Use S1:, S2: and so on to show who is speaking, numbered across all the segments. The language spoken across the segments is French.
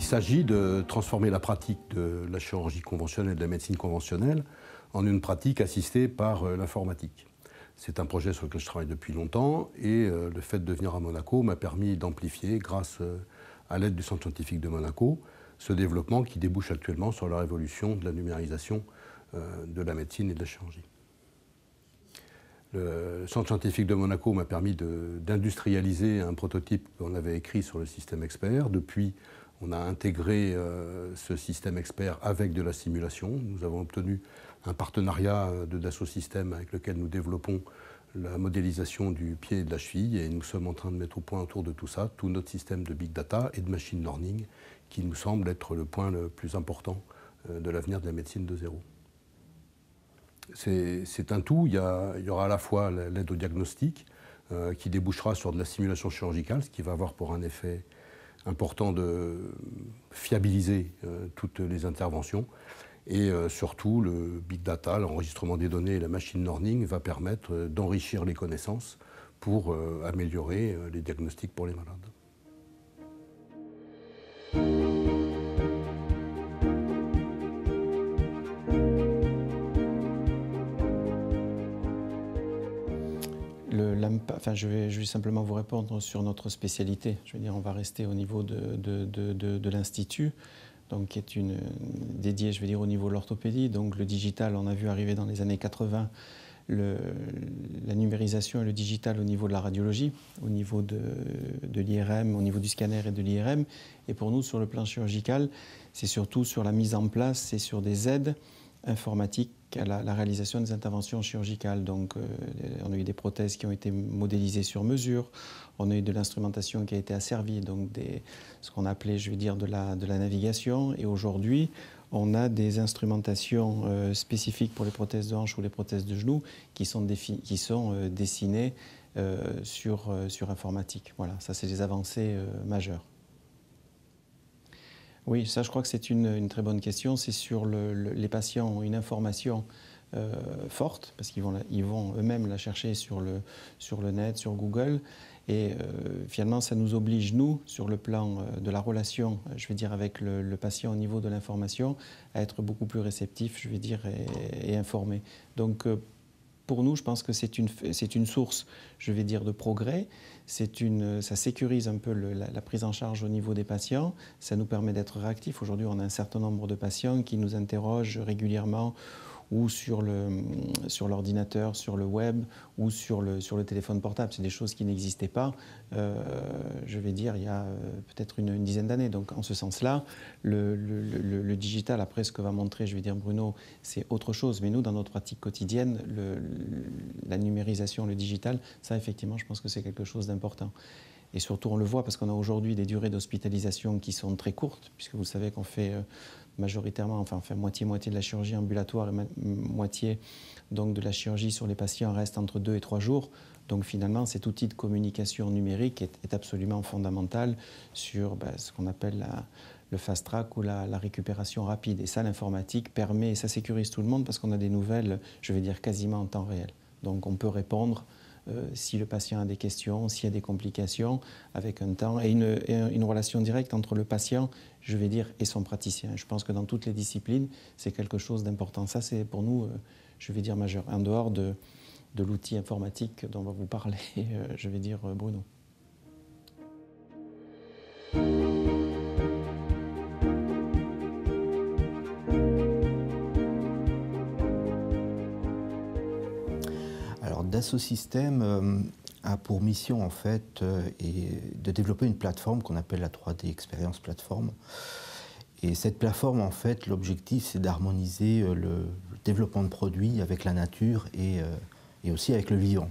S1: s'agit de transformer la pratique de la chirurgie conventionnelle, de la médecine conventionnelle, en une pratique assistée par l'informatique. C'est un projet sur lequel je travaille depuis longtemps et le fait de venir à Monaco m'a permis d'amplifier, grâce à l'aide du Centre scientifique de Monaco, ce développement qui débouche actuellement sur la révolution de la numérisation de la médecine et de la chirurgie. Le Centre scientifique de Monaco m'a permis d'industrialiser un prototype qu'on avait écrit sur le système expert. Depuis, on a intégré ce système expert avec de la simulation. Nous avons obtenu un partenariat de Dassault Systèmes avec lequel nous développons la modélisation du pied et de la cheville et nous sommes en train de mettre au point autour de tout ça tout notre système de big data et de machine learning qui nous semble être le point le plus important de l'avenir de la médecine de zéro. C'est un tout, il y aura à la fois l'aide au diagnostic qui débouchera sur de la simulation chirurgicale, ce qui va avoir pour un effet important de fiabiliser toutes les interventions. Et surtout, le big data, l'enregistrement des données et la machine learning va permettre d'enrichir les connaissances pour améliorer les diagnostics pour les malades.
S2: Je vais simplement vous répondre sur notre spécialité. Je veux dire, on va rester au niveau de l'Institut, donc qui est dédié, je vais dire, au niveau de l'orthopédie. Donc le digital, on a vu arriver dans les années 80 la numérisation et le digital au niveau de la radiologie, au niveau de l'IRM, au niveau du scanner et de l'IRM. Et pour nous, sur le plan chirurgical, c'est surtout sur la mise en place, c'est sur des aides informatiques à la réalisation des interventions chirurgicales. Donc, on a eu des prothèses qui ont été modélisées sur mesure, on a eu de l'instrumentation qui a été asservie, donc ce qu'on appelait, je vais dire, de la navigation. Et aujourd'hui, on a des instrumentations spécifiques pour les prothèses de hanche ou les prothèses de genoux qui sont dessinées sur informatique. Voilà, ça c'est des avancées majeures. Oui, ça je crois que c'est une très bonne question. C'est sur les patients ont une information forte, parce qu'ils vont eux-mêmes la chercher sur le net, sur Google. Et finalement, ça nous oblige, nous, sur le plan de la relation, je vais dire, avec le patient au niveau de l'information, à être beaucoup plus réceptif, je vais dire, et informé. Donc, pour nous, je pense que c'est une source, je vais dire, de progrès. Ça sécurise un peu la prise en charge au niveau des patients. Ça nous permet d'être réactifs. Aujourd'hui, on a un certain nombre de patients qui nous interrogent régulièrement ou sur l'ordinateur, sur le web ou sur le téléphone portable. C'est des choses qui n'existaient pas, je vais dire, il y a peut-être une dizaine d'années. Donc en ce sens-là, le digital, après ce que va montrer, je vais dire, Bruno, c'est autre chose. Mais nous, dans notre pratique quotidienne, la numérisation, le digital, ça effectivement, je pense que c'est quelque chose d'important. Et surtout, on le voit parce qu'on a aujourd'hui des durées d'hospitalisation qui sont très courtes, puisque vous savez qu'on fait majoritairement, enfin on fait moitié-moitié de la chirurgie ambulatoire et moitié donc de la chirurgie sur les patients reste entre 2 et 3 jours. Donc finalement, cet outil de communication numérique est absolument fondamental sur ce qu'on appelle le fast track ou la récupération rapide. Et ça, l'informatique permet, et ça sécurise tout le monde parce qu'on a des nouvelles, je vais dire, quasiment en temps réel. Donc on peut répondre si le patient a des questions, s'il y a des complications, avec un temps et une relation directe entre le patient, je vais dire, et son praticien. Je pense que dans toutes les disciplines, c'est quelque chose d'important. Ça, c'est pour nous, je vais dire, majeur. En dehors de l'outil informatique dont va vous parler, je vais dire, Bruno.
S3: Dassault Systèmes a pour mission en fait de développer une plateforme qu'on appelle la 3D Experience Platform. Et cette plateforme, en fait, l'objectif c'est d'harmoniser le développement de produits avec la nature et aussi avec le vivant.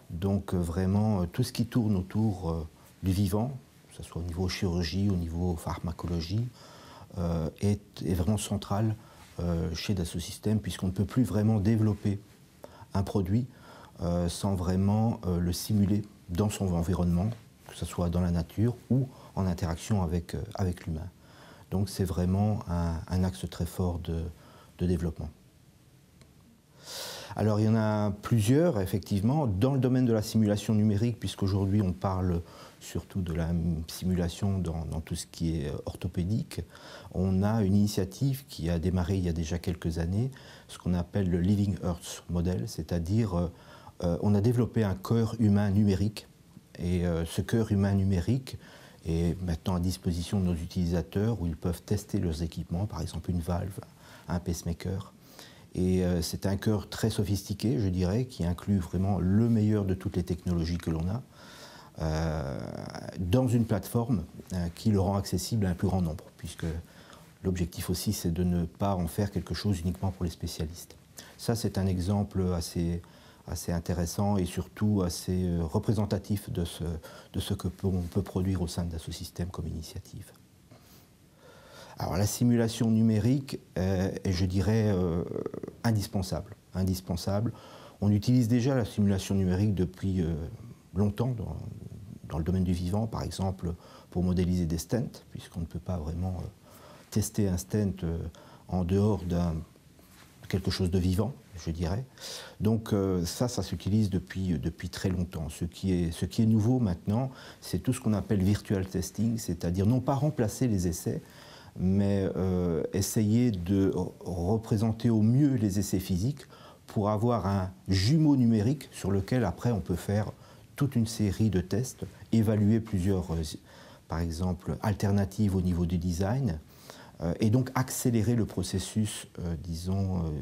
S3: Donc vraiment tout ce qui tourne autour du vivant, que ce soit au niveau chirurgie, au niveau pharmacologie, est vraiment central chez Dassault Systèmes, puisqu'on ne peut plus vraiment développer un produit sans vraiment le simuler dans son environnement, que ce soit dans la nature ou en interaction avec l'humain. Donc c'est vraiment un axe très fort de développement. Alors il y en a plusieurs, effectivement, dans le domaine de la simulation numérique, puisqu'aujourd'hui on parle surtout de la simulation dans tout ce qui est orthopédique. On a une initiative qui a démarré il y a déjà quelques années, ce qu'on appelle le Living Earth Model, c'est-à-dire on a développé un cœur humain numérique, et ce cœur humain numérique est maintenant à disposition de nos utilisateurs où ils peuvent tester leurs équipements, par exemple une valve, un pacemaker. Et c'est un cœur très sophistiqué, je dirais, qui inclut vraiment le meilleur de toutes les technologies que l'on a, dans une plateforme qui le rend accessible à un plus grand nombre, puisque l'objectif aussi, c'est de ne pas en faire quelque chose uniquement pour les spécialistes. Ça, c'est un exemple assez intéressant et surtout assez représentatif de ce que on peut produire au sein de Dassault comme initiative. Alors la simulation numérique est, je dirais, indispensable. On utilise déjà la simulation numérique depuis longtemps dans le domaine du vivant, par exemple pour modéliser des stents, puisqu'on ne peut pas vraiment tester un stent en dehors de quelque chose de vivant, je dirais. Donc ça s'utilise depuis très longtemps. Ce qui est nouveau maintenant, c'est tout ce qu'on appelle virtual testing, c'est-à-dire non pas remplacer les essais, mais essayer de représenter au mieux les essais physiques pour avoir un jumeau numérique sur lequel après on peut faire toute une série de tests, évaluer plusieurs, par exemple, alternatives au niveau du design, et donc accélérer le processus, disons,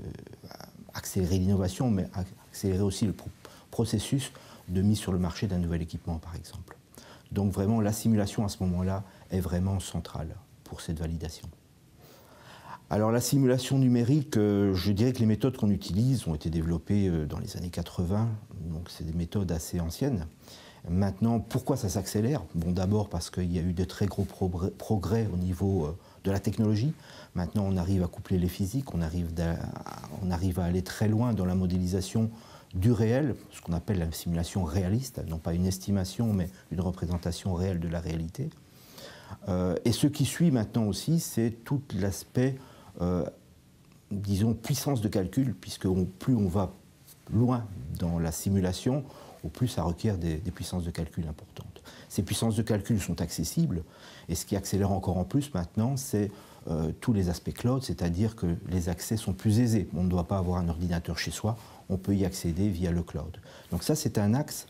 S3: accélérer l'innovation, mais accélérer aussi le processus de mise sur le marché d'un nouvel équipement, par exemple. Donc vraiment, la simulation à ce moment-là est vraiment centrale pour cette validation. Alors la simulation numérique, je dirais que les méthodes qu'on utilise ont été développées dans les années 80, donc c'est des méthodes assez anciennes. Maintenant, pourquoi ça s'accélère? Bon, d'abord parce qu'il y a eu de très gros progrès au niveau de la technologie. Maintenant, on arrive à coupler les physiques, on arrive à aller très loin dans la modélisation du réel, ce qu'on appelle la simulation réaliste, non pas une estimation, mais une représentation réelle de la réalité. Et ce qui suit maintenant aussi, c'est tout l'aspect, disons, puissance de calcul, puisque plus on va loin dans la simulation, au plus ça requiert des puissances de calcul importantes. Ces puissances de calcul sont accessibles, et ce qui accélère encore en plus maintenant, c'est tous les aspects cloud, c'est-à-dire que les accès sont plus aisés. On ne doit pas avoir un ordinateur chez soi, on peut y accéder via le cloud. Donc ça, c'est un axe.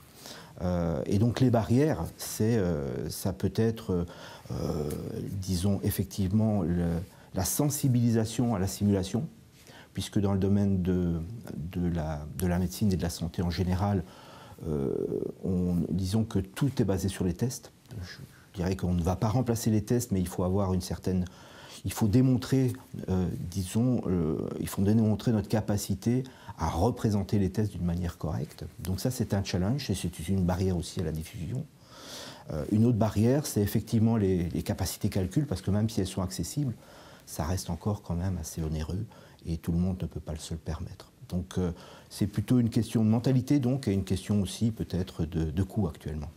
S3: Et donc les barrières, ça peut être, disons, effectivement, la sensibilisation à la simulation, puisque dans le domaine de la médecine et de la santé en général, disons que tout est basé sur les tests. Je dirais qu'on ne va pas remplacer les tests, mais il faut avoir une certaine... Il faut démontrer, disons, il faut démontrer notre capacité à représenter les tests d'une manière correcte. Donc ça, c'est un challenge et c'est une barrière aussi à la diffusion. Une autre barrière, c'est effectivement les capacités calcul, parce que même si elles sont accessibles, ça reste encore quand même assez onéreux et tout le monde ne peut pas se le permettre. Donc c'est plutôt une question de mentalité donc, et une question aussi peut-être de coût actuellement.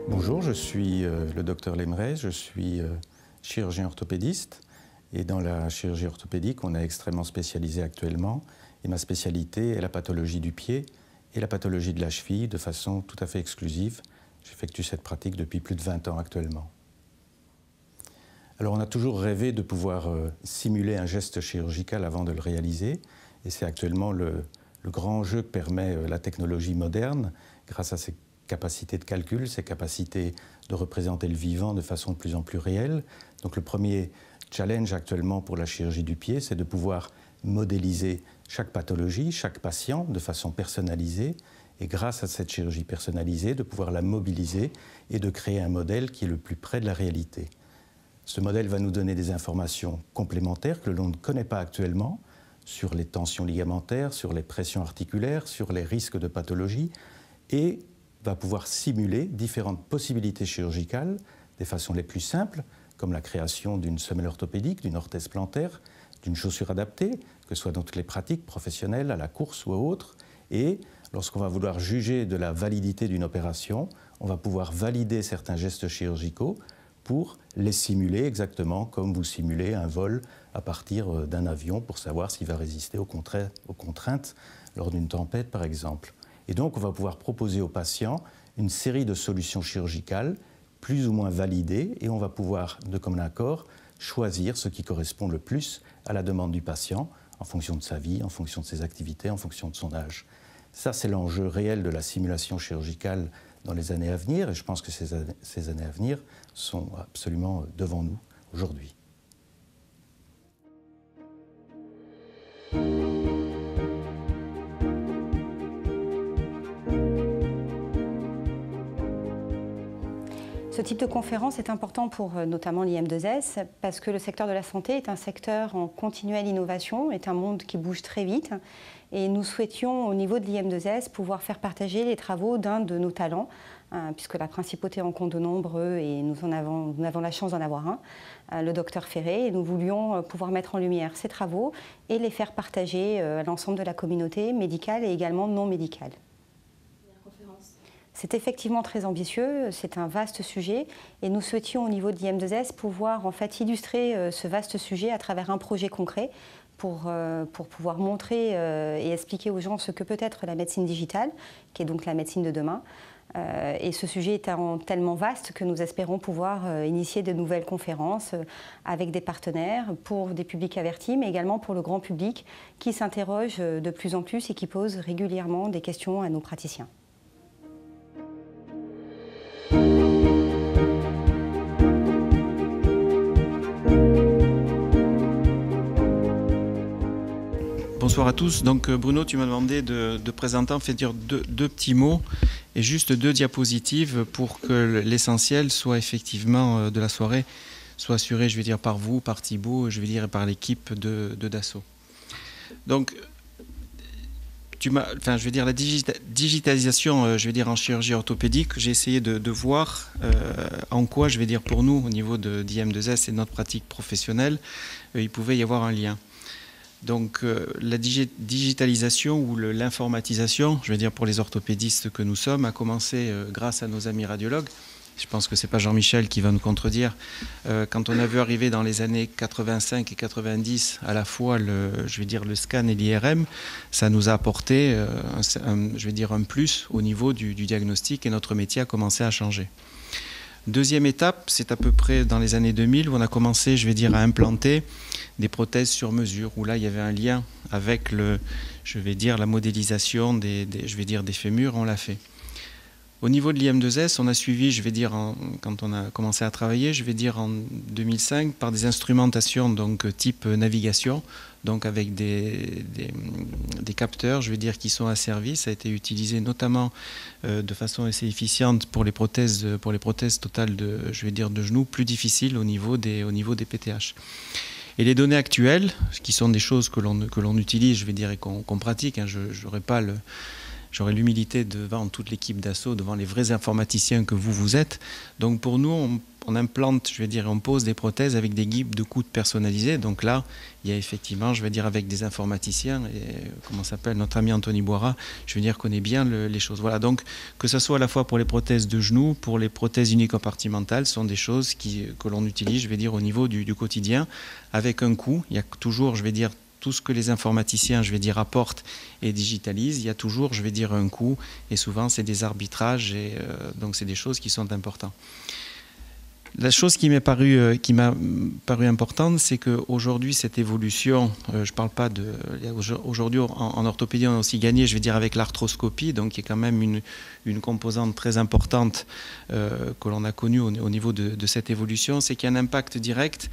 S2: Bonjour, je suis le docteur Lemrez, je suis chirurgien orthopédiste et dans la chirurgie orthopédique, on est extrêmement spécialisé actuellement et ma spécialité est la pathologie du pied et la pathologie de la cheville de façon tout à fait exclusive. J'effectue cette pratique depuis plus de 20 ans actuellement. Alors on a toujours rêvé de pouvoir simuler un geste chirurgical avant de le réaliser et c'est actuellement le grand jeu que permet la technologie moderne grâce à ses capacités de calcul, ses capacités de représenter le vivant de façon de plus en plus réelle. Donc le premier challenge actuellement pour la chirurgie du pied, c'est de pouvoir modéliser chaque pathologie, chaque patient de façon personnalisée et grâce à cette chirurgie personnalisée, de pouvoir la mobiliser et de créer un modèle qui est le plus près de la réalité. Ce modèle va nous donner des informations complémentaires que l'on ne connaît pas actuellement sur les tensions ligamentaires, sur les pressions articulaires, sur les risques de pathologie et va pouvoir simuler différentes possibilités chirurgicales des façons les plus simples, comme la création d'une semelle orthopédique, d'une orthèse plantaire, d'une chaussure adaptée, que ce soit dans toutes les pratiques professionnelles, à la course ou à autres, et
S4: lorsqu'on va vouloir juger de la validité d'une opération, on va pouvoir valider certains gestes chirurgicaux pour les simuler exactement comme vous simulez un vol à partir d'un avion pour savoir s'il va résister aux contraintes lors d'une tempête, par exemple. Et donc, on va pouvoir proposer aux patients une série de solutions chirurgicales plus ou moins validées et on va pouvoir, de commun accord, choisir ce qui correspond le plus à la demande du patient en fonction de sa vie, en fonction de ses activités, en fonction de son âge. Ça, c'est l'enjeu réel de la simulation chirurgicale dans les années à venir et je pense que ces années à venir sont absolument devant nous aujourd'hui.
S5: Ce type de conférence est important pour notamment l'IM2S parce que le secteur de la santé est un secteur en continuelle innovation, est un monde qui bouge très vite et nous souhaitions au niveau de l'IM2S pouvoir faire partager les travaux d'un de nos talents puisque la principauté en compte de nombreux et nous avons la chance d'en avoir un, le docteur Ferré, et nous voulions pouvoir mettre en lumière ces travaux et les faire partager à l'ensemble de la communauté médicale et également non médicale. C'est effectivement très ambitieux, c'est un vaste sujet et nous souhaitions au niveau de l'IM2S pouvoir en fait illustrer ce vaste sujet à travers un projet concret pour pouvoir montrer et expliquer aux gens ce que peut être la médecine digitale, qui est donc la médecine de demain. Et ce sujet est tellement vaste que nous espérons pouvoir initier de nouvelles conférences avec des partenaires pour des publics avertis, mais également pour le grand public qui s'interroge de plus en plus et qui pose régulièrement des questions à nos praticiens.
S2: Bonsoir à tous. Donc Bruno, tu m'as demandé de présenter, en fait dire deux petits mots et juste 2 diapositives pour que l'essentiel soit effectivement de la soirée soit assuré, je vais dire, par vous, par Thibaut, je vais dire, et par l'équipe de Dassault. Donc, je vais dire la digitalisation, je vais dire en chirurgie orthopédique, j'ai essayé de voir en quoi, je vais dire pour nous, au niveau d'IM2S et de notre pratique professionnelle, il pouvait y avoir un lien. Donc la digitalisation ou l'informatisation, je vais dire pour les orthopédistes que nous sommes, a commencé grâce à nos amis radiologues. Je pense que ce n'est pas Jean-Michel qui va nous contredire. Quand on a vu arriver dans les années 85 et 90 à la fois je vais dire le scan et l'IRM, ça nous a apporté je vais dire un plus au niveau du diagnostic et notre métier a commencé à changer. Deuxième étape, c'est à peu près dans les années 2000 où on a commencé, je vais dire, à implanter des prothèses sur mesure, où là il y avait un lien avec je vais dire, la modélisation je vais dire, des fémurs, on l'a fait. Au niveau de l'IM2S, on a suivi, je vais dire, quand on a commencé à travailler, je vais dire en 2005, par des instrumentations donc type navigation, donc avec des capteurs, je vais dire, qui sont asservis. Ça a été utilisé notamment de façon assez efficiente pour les prothèses totales je vais dire, de genoux, plus difficiles au niveau des PTH. Et les données actuelles, qui sont des choses que l'on utilise, je vais dire, et qu'on pratique, hein, j'aurais l'humilité devant toute l'équipe Dassault, devant les vrais informaticiens que vous êtes. Donc pour nous, on implante, je vais dire, on pose des prothèses avec des guides de coude personnalisés. Donc là, il y a effectivement, je vais dire, avec des informaticiens, et comment s'appelle notre ami Anthony Boira, je veux dire, connaît bien les choses. Voilà, donc que ce soit à la fois pour les prothèses de genoux, pour les prothèses unicompartimentales, ce sont des choses que l'on utilise, je vais dire, au niveau du quotidien, avec un coût. Il y a toujours, je vais dire, tout ce que les informaticiens, je vais dire, apportent et digitalisent, il y a toujours, je vais dire, un coût, et souvent c'est des arbitrages, et donc c'est des choses qui sont importantes. La chose qui m'a paru importante, c'est qu'aujourd'hui, cette évolution, je ne parle pas de... Aujourd'hui, en orthopédie, on a aussi gagné, je vais dire, avec l'arthroscopie, donc qui est quand même une composante très importante que l'on a connue au niveau de cette évolution, c'est qu'il y a un impact direct.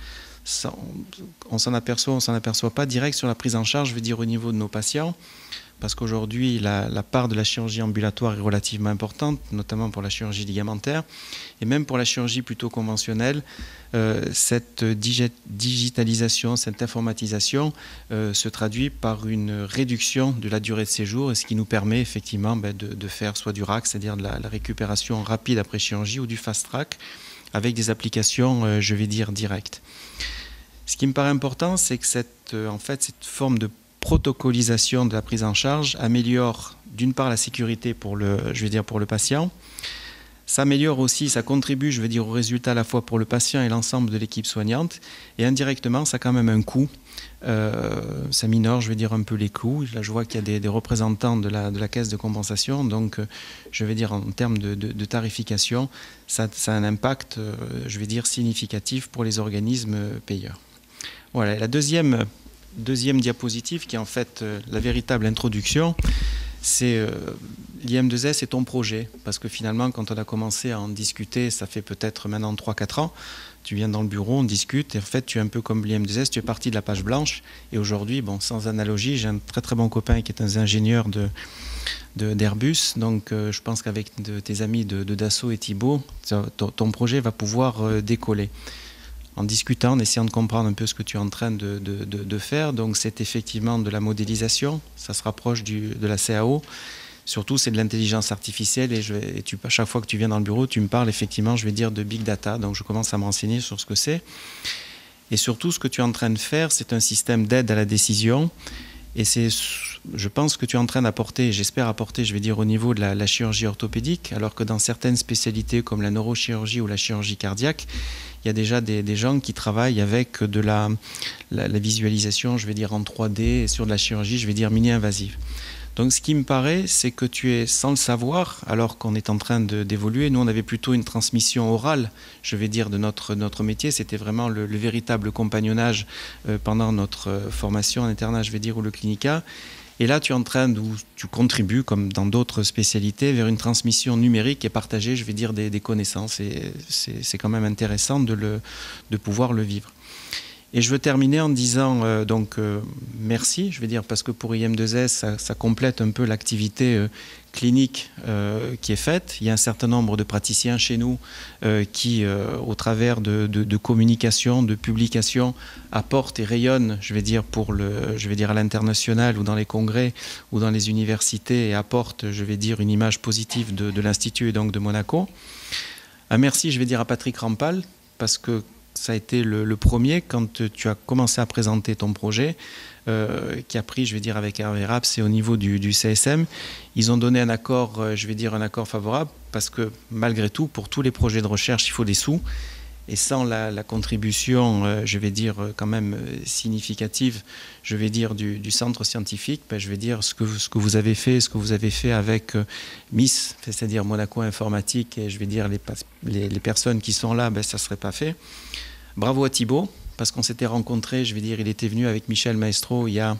S2: On s'en aperçoit pas direct sur la prise en charge, je veux dire, au niveau de nos patients, parce qu'aujourd'hui, la part de la chirurgie ambulatoire est relativement importante, notamment pour la chirurgie ligamentaire, et même pour la chirurgie plutôt conventionnelle, cette digitalisation, cette informatisation se traduit par une réduction de la durée de séjour, et ce qui nous permet effectivement de faire soit du RAC, c'est-à-dire de la récupération rapide après chirurgie, ou du fast track, avec des applications, je vais dire, directes. Ce qui me paraît important, c'est que cette forme de protocolisation de la prise en charge améliore d'une part la sécurité pour le patient. Ça améliore aussi, ça contribue, au résultat à la fois pour le patient et l'ensemble de l'équipe soignante. Et indirectement, ça a quand même un coût. Ça minore, un peu les coûts. Là, je vois qu'il y a des représentants de la caisse de compensation. Donc, en termes de tarification, ça a un impact, significatif pour les organismes payeurs. Voilà, la deuxième diapositive, qui est en fait la véritable introduction, c'est l'IM2S et ton projet. Parce que finalement, quand on a commencé à en discuter, ça fait peut-être maintenant 3-4 ans, tu viens dans le bureau, on discute, et en fait, tu es un peu comme l'IM2S, tu es parti de la page blanche. Et aujourd'hui, sans analogie, j'ai un très très bon copain qui est un ingénieur d'Airbus. Donc, je pense qu'avec tes amis de Dassault et Thibault, ton projet va pouvoir décoller. En discutant, en essayant de comprendre un peu ce que tu es en train de faire. Donc, c'est effectivement de la modélisation, ça se rapproche de la CAO. Surtout, c'est de l'intelligence artificielle et à chaque fois que tu viens dans le bureau, tu me parles effectivement, de big data. Donc, je commence à me renseigner sur ce que c'est. Et surtout, ce que tu es en train de faire, c'est un système d'aide à la décision. Et je pense que tu es en train d'apporter, j'espère apporter, au niveau de la chirurgie orthopédique, alors que dans certaines spécialités comme la neurochirurgie ou la chirurgie cardiaque, il y a déjà des gens qui travaillent avec de la visualisation, en 3D, et sur de la chirurgie, mini-invasive. Donc, ce qui me paraît, c'est que tu es sans le savoir, alors qu'on est en train d'évoluer. Nous, on avait plutôt une transmission orale, de notre métier. C'était vraiment le véritable compagnonnage pendant notre formation en internat, ou le clinica. Et là, tu es en train tu contribues, comme dans d'autres spécialités, vers une transmission numérique et partagée, des connaissances. Et c'est quand même intéressant de pouvoir le vivre. Et je veux terminer en disant merci, parce que pour IM2S, ça complète un peu l'activité clinique qui est faite. Il y a un certain nombre de praticiens chez nous qui, au travers de communication, de publications, apportent et rayonnent, à l'international ou dans les congrès ou dans les universités et apportent, une image positive de l'Institut et donc de Monaco. Un merci, à Patrick Rampal, parce que ça a été le premier quand tu as commencé à présenter ton projet, qui a pris, avec Hervé Raps et au niveau du CSM. Ils ont donné un accord, un accord favorable, parce que malgré tout, pour tous les projets de recherche, il faut des sous. Et sans la contribution, quand même significative, du centre scientifique, ce que vous avez fait avec MIS, c'est-à-dire Monaco Informatique, et les personnes qui sont là, ça ne serait pas fait. Bravo à Thibault, parce qu'on s'était rencontrés, il était venu avec Michel Maestro il y a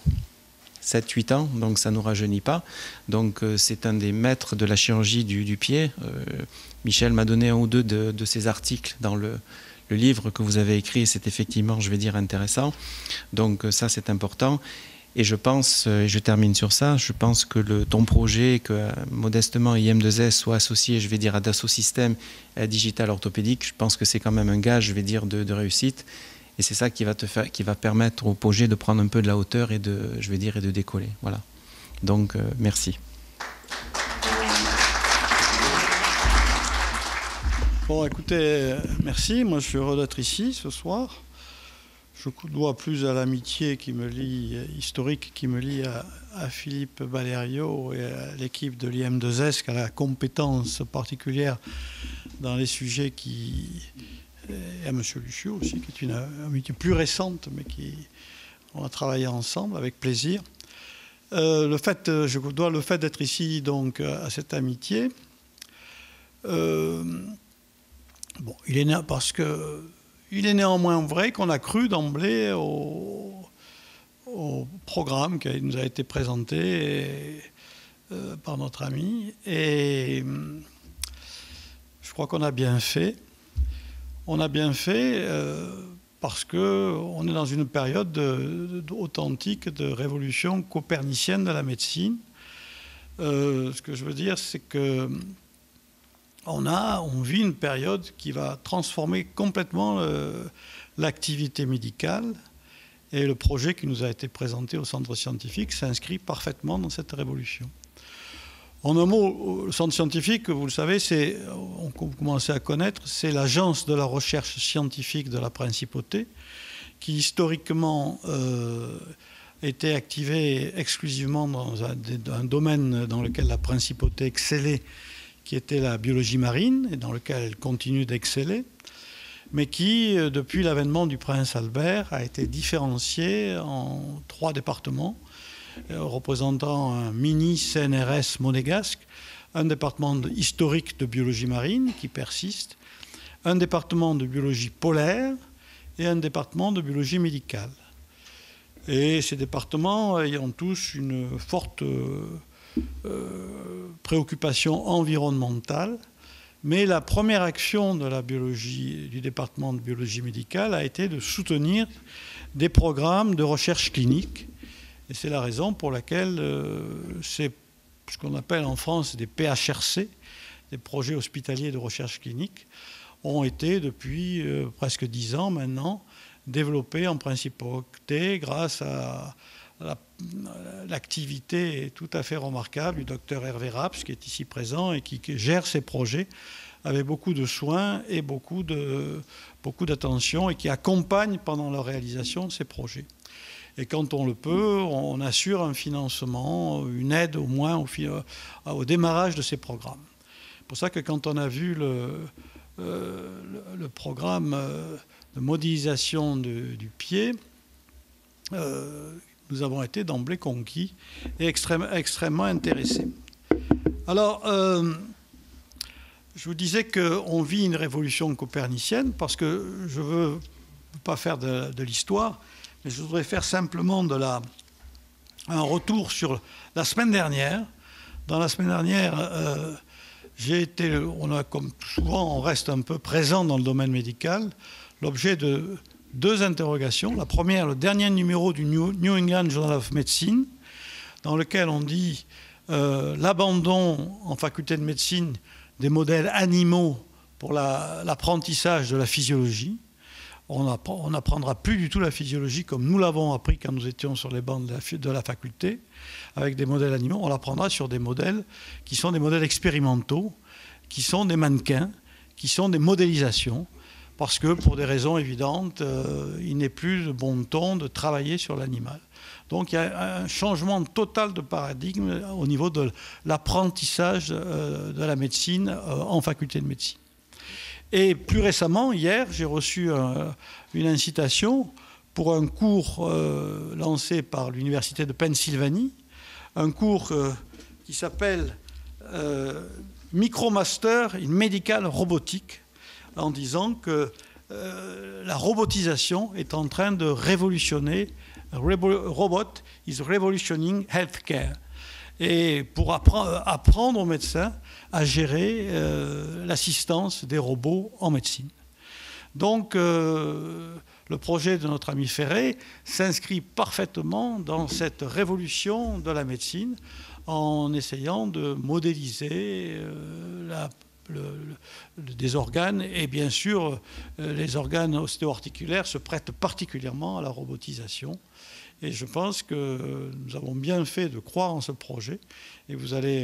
S2: 7-8 ans, donc ça ne nous rajeunit pas. Donc c'est un des maîtres de la chirurgie du pied. Michel m'a donné un ou deux de ses articles dans le livre que vous avez écrit, et c'est effectivement, intéressant. Donc ça, c'est important. Et je pense, et je termine sur ça, je pense que ton projet, que modestement IM2S soit associé, à Dassault Systèmes et à Digital Orthopédique, je pense que c'est quand même un gage, de réussite. Et c'est ça qui va permettre au projet de prendre un peu de la hauteur et de décoller. Voilà. Donc, merci.
S6: Bon, écoutez, merci. Moi, je suis heureux d'être ici ce soir. Je dois plus à l'amitié historique qui me lie à Philippe Valerio et à l'équipe de l'IM2S qu'à la compétence particulière dans les sujets et à M. Luciot aussi, qui est une amitié plus récente, mais on a travaillé ensemble avec plaisir. Je dois le fait d'être ici donc à cette amitié. Il est né parce que il est néanmoins vrai qu'on a cru d'emblée au programme qui nous a été présenté par notre ami. Et je crois qu'on a bien fait. On a bien fait parce qu'on est dans une période authentique de révolution copernicienne de la médecine. Ce que je veux dire, c'est que on vit une période qui va transformer complètement l'activité médicale, et le projet qui nous a été présenté au centre scientifique s'inscrit parfaitement dans cette révolution. En un mot, le centre scientifique, vous le savez, on commence à connaître, c'est l'agence de la recherche scientifique de la Principauté, qui historiquement était activé exclusivement dans un domaine dans lequel la principauté excellait, qui était la biologie marine, et dans lequel elle continue d'exceller, mais qui, depuis l'avènement du prince Albert, a été différencié en 3 départements, représentant un mini CNRS monégasque, un département historique de biologie marine qui persiste, un département de biologie polaire et un département de biologie médicale. Et ces départements ayant tous une forte préoccupation environnementale, mais la première action de la biologie, du département de biologie médicale a été de soutenir des programmes de recherche clinique. Et c'est la raison pour laquelle c'est ce qu'on appelle en France des PHRC, des projets hospitaliers de recherche clinique, ont été depuis presque 10 ans maintenant développés en principauté grâce à l'activité tout à fait remarquable du docteur Hervé Raps, qui est ici présent et qui gère ces projets avec beaucoup de soins et beaucoup d'attention et qui accompagne pendant leur réalisation ces projets. Et quand on le peut, on assure un financement, une aide au moins au démarrage de ces programmes. C'est pour ça que quand on a vu le programme de modélisation du pied, nous avons été d'emblée conquis et extrêmement intéressés. Alors, je vous disais qu'on vit une révolution copernicienne parce que je ne veux pas faire de l'histoire, mais je voudrais faire simplement un retour sur la semaine dernière. Dans la semaine dernière, comme souvent, on reste un peu présent dans le domaine médical, l'objet de 2 interrogations. La première, le dernier numéro du New England Journal of Medicine, dans lequel on dit l'abandon en faculté de médecine des modèles animaux pour l'apprentissage de la physiologie. On n'apprendra plus du tout la physiologie comme nous l'avons appris quand nous étions sur les bancs de la faculté, avec des modèles animaux. On l'apprendra sur des modèles qui sont des modèles expérimentaux, qui sont des mannequins, qui sont des modélisations, parce que pour des raisons évidentes, il n'est plus de bon ton de travailler sur l'animal. Donc il y a un changement total de paradigme au niveau de l'apprentissage de la médecine en faculté de médecine. Et plus récemment, hier, j'ai reçu une incitation pour un cours lancé par l'Université de Pennsylvanie, un cours qui s'appelle Micromaster in Medical Robotics, en disant que la robotisation est en train de révolutionner, robot is revolutioning healthcare. Et pour apprendre aux médecins à gérer l'assistance des robots en médecine. Donc, le projet de notre ami Ferré s'inscrit parfaitement dans cette révolution de la médecine en essayant de modéliser des organes. Et bien sûr, les organes ostéo-articulaires se prêtent particulièrement à la robotisation. Et je pense que nous avons bien fait de croire en ce projet. Et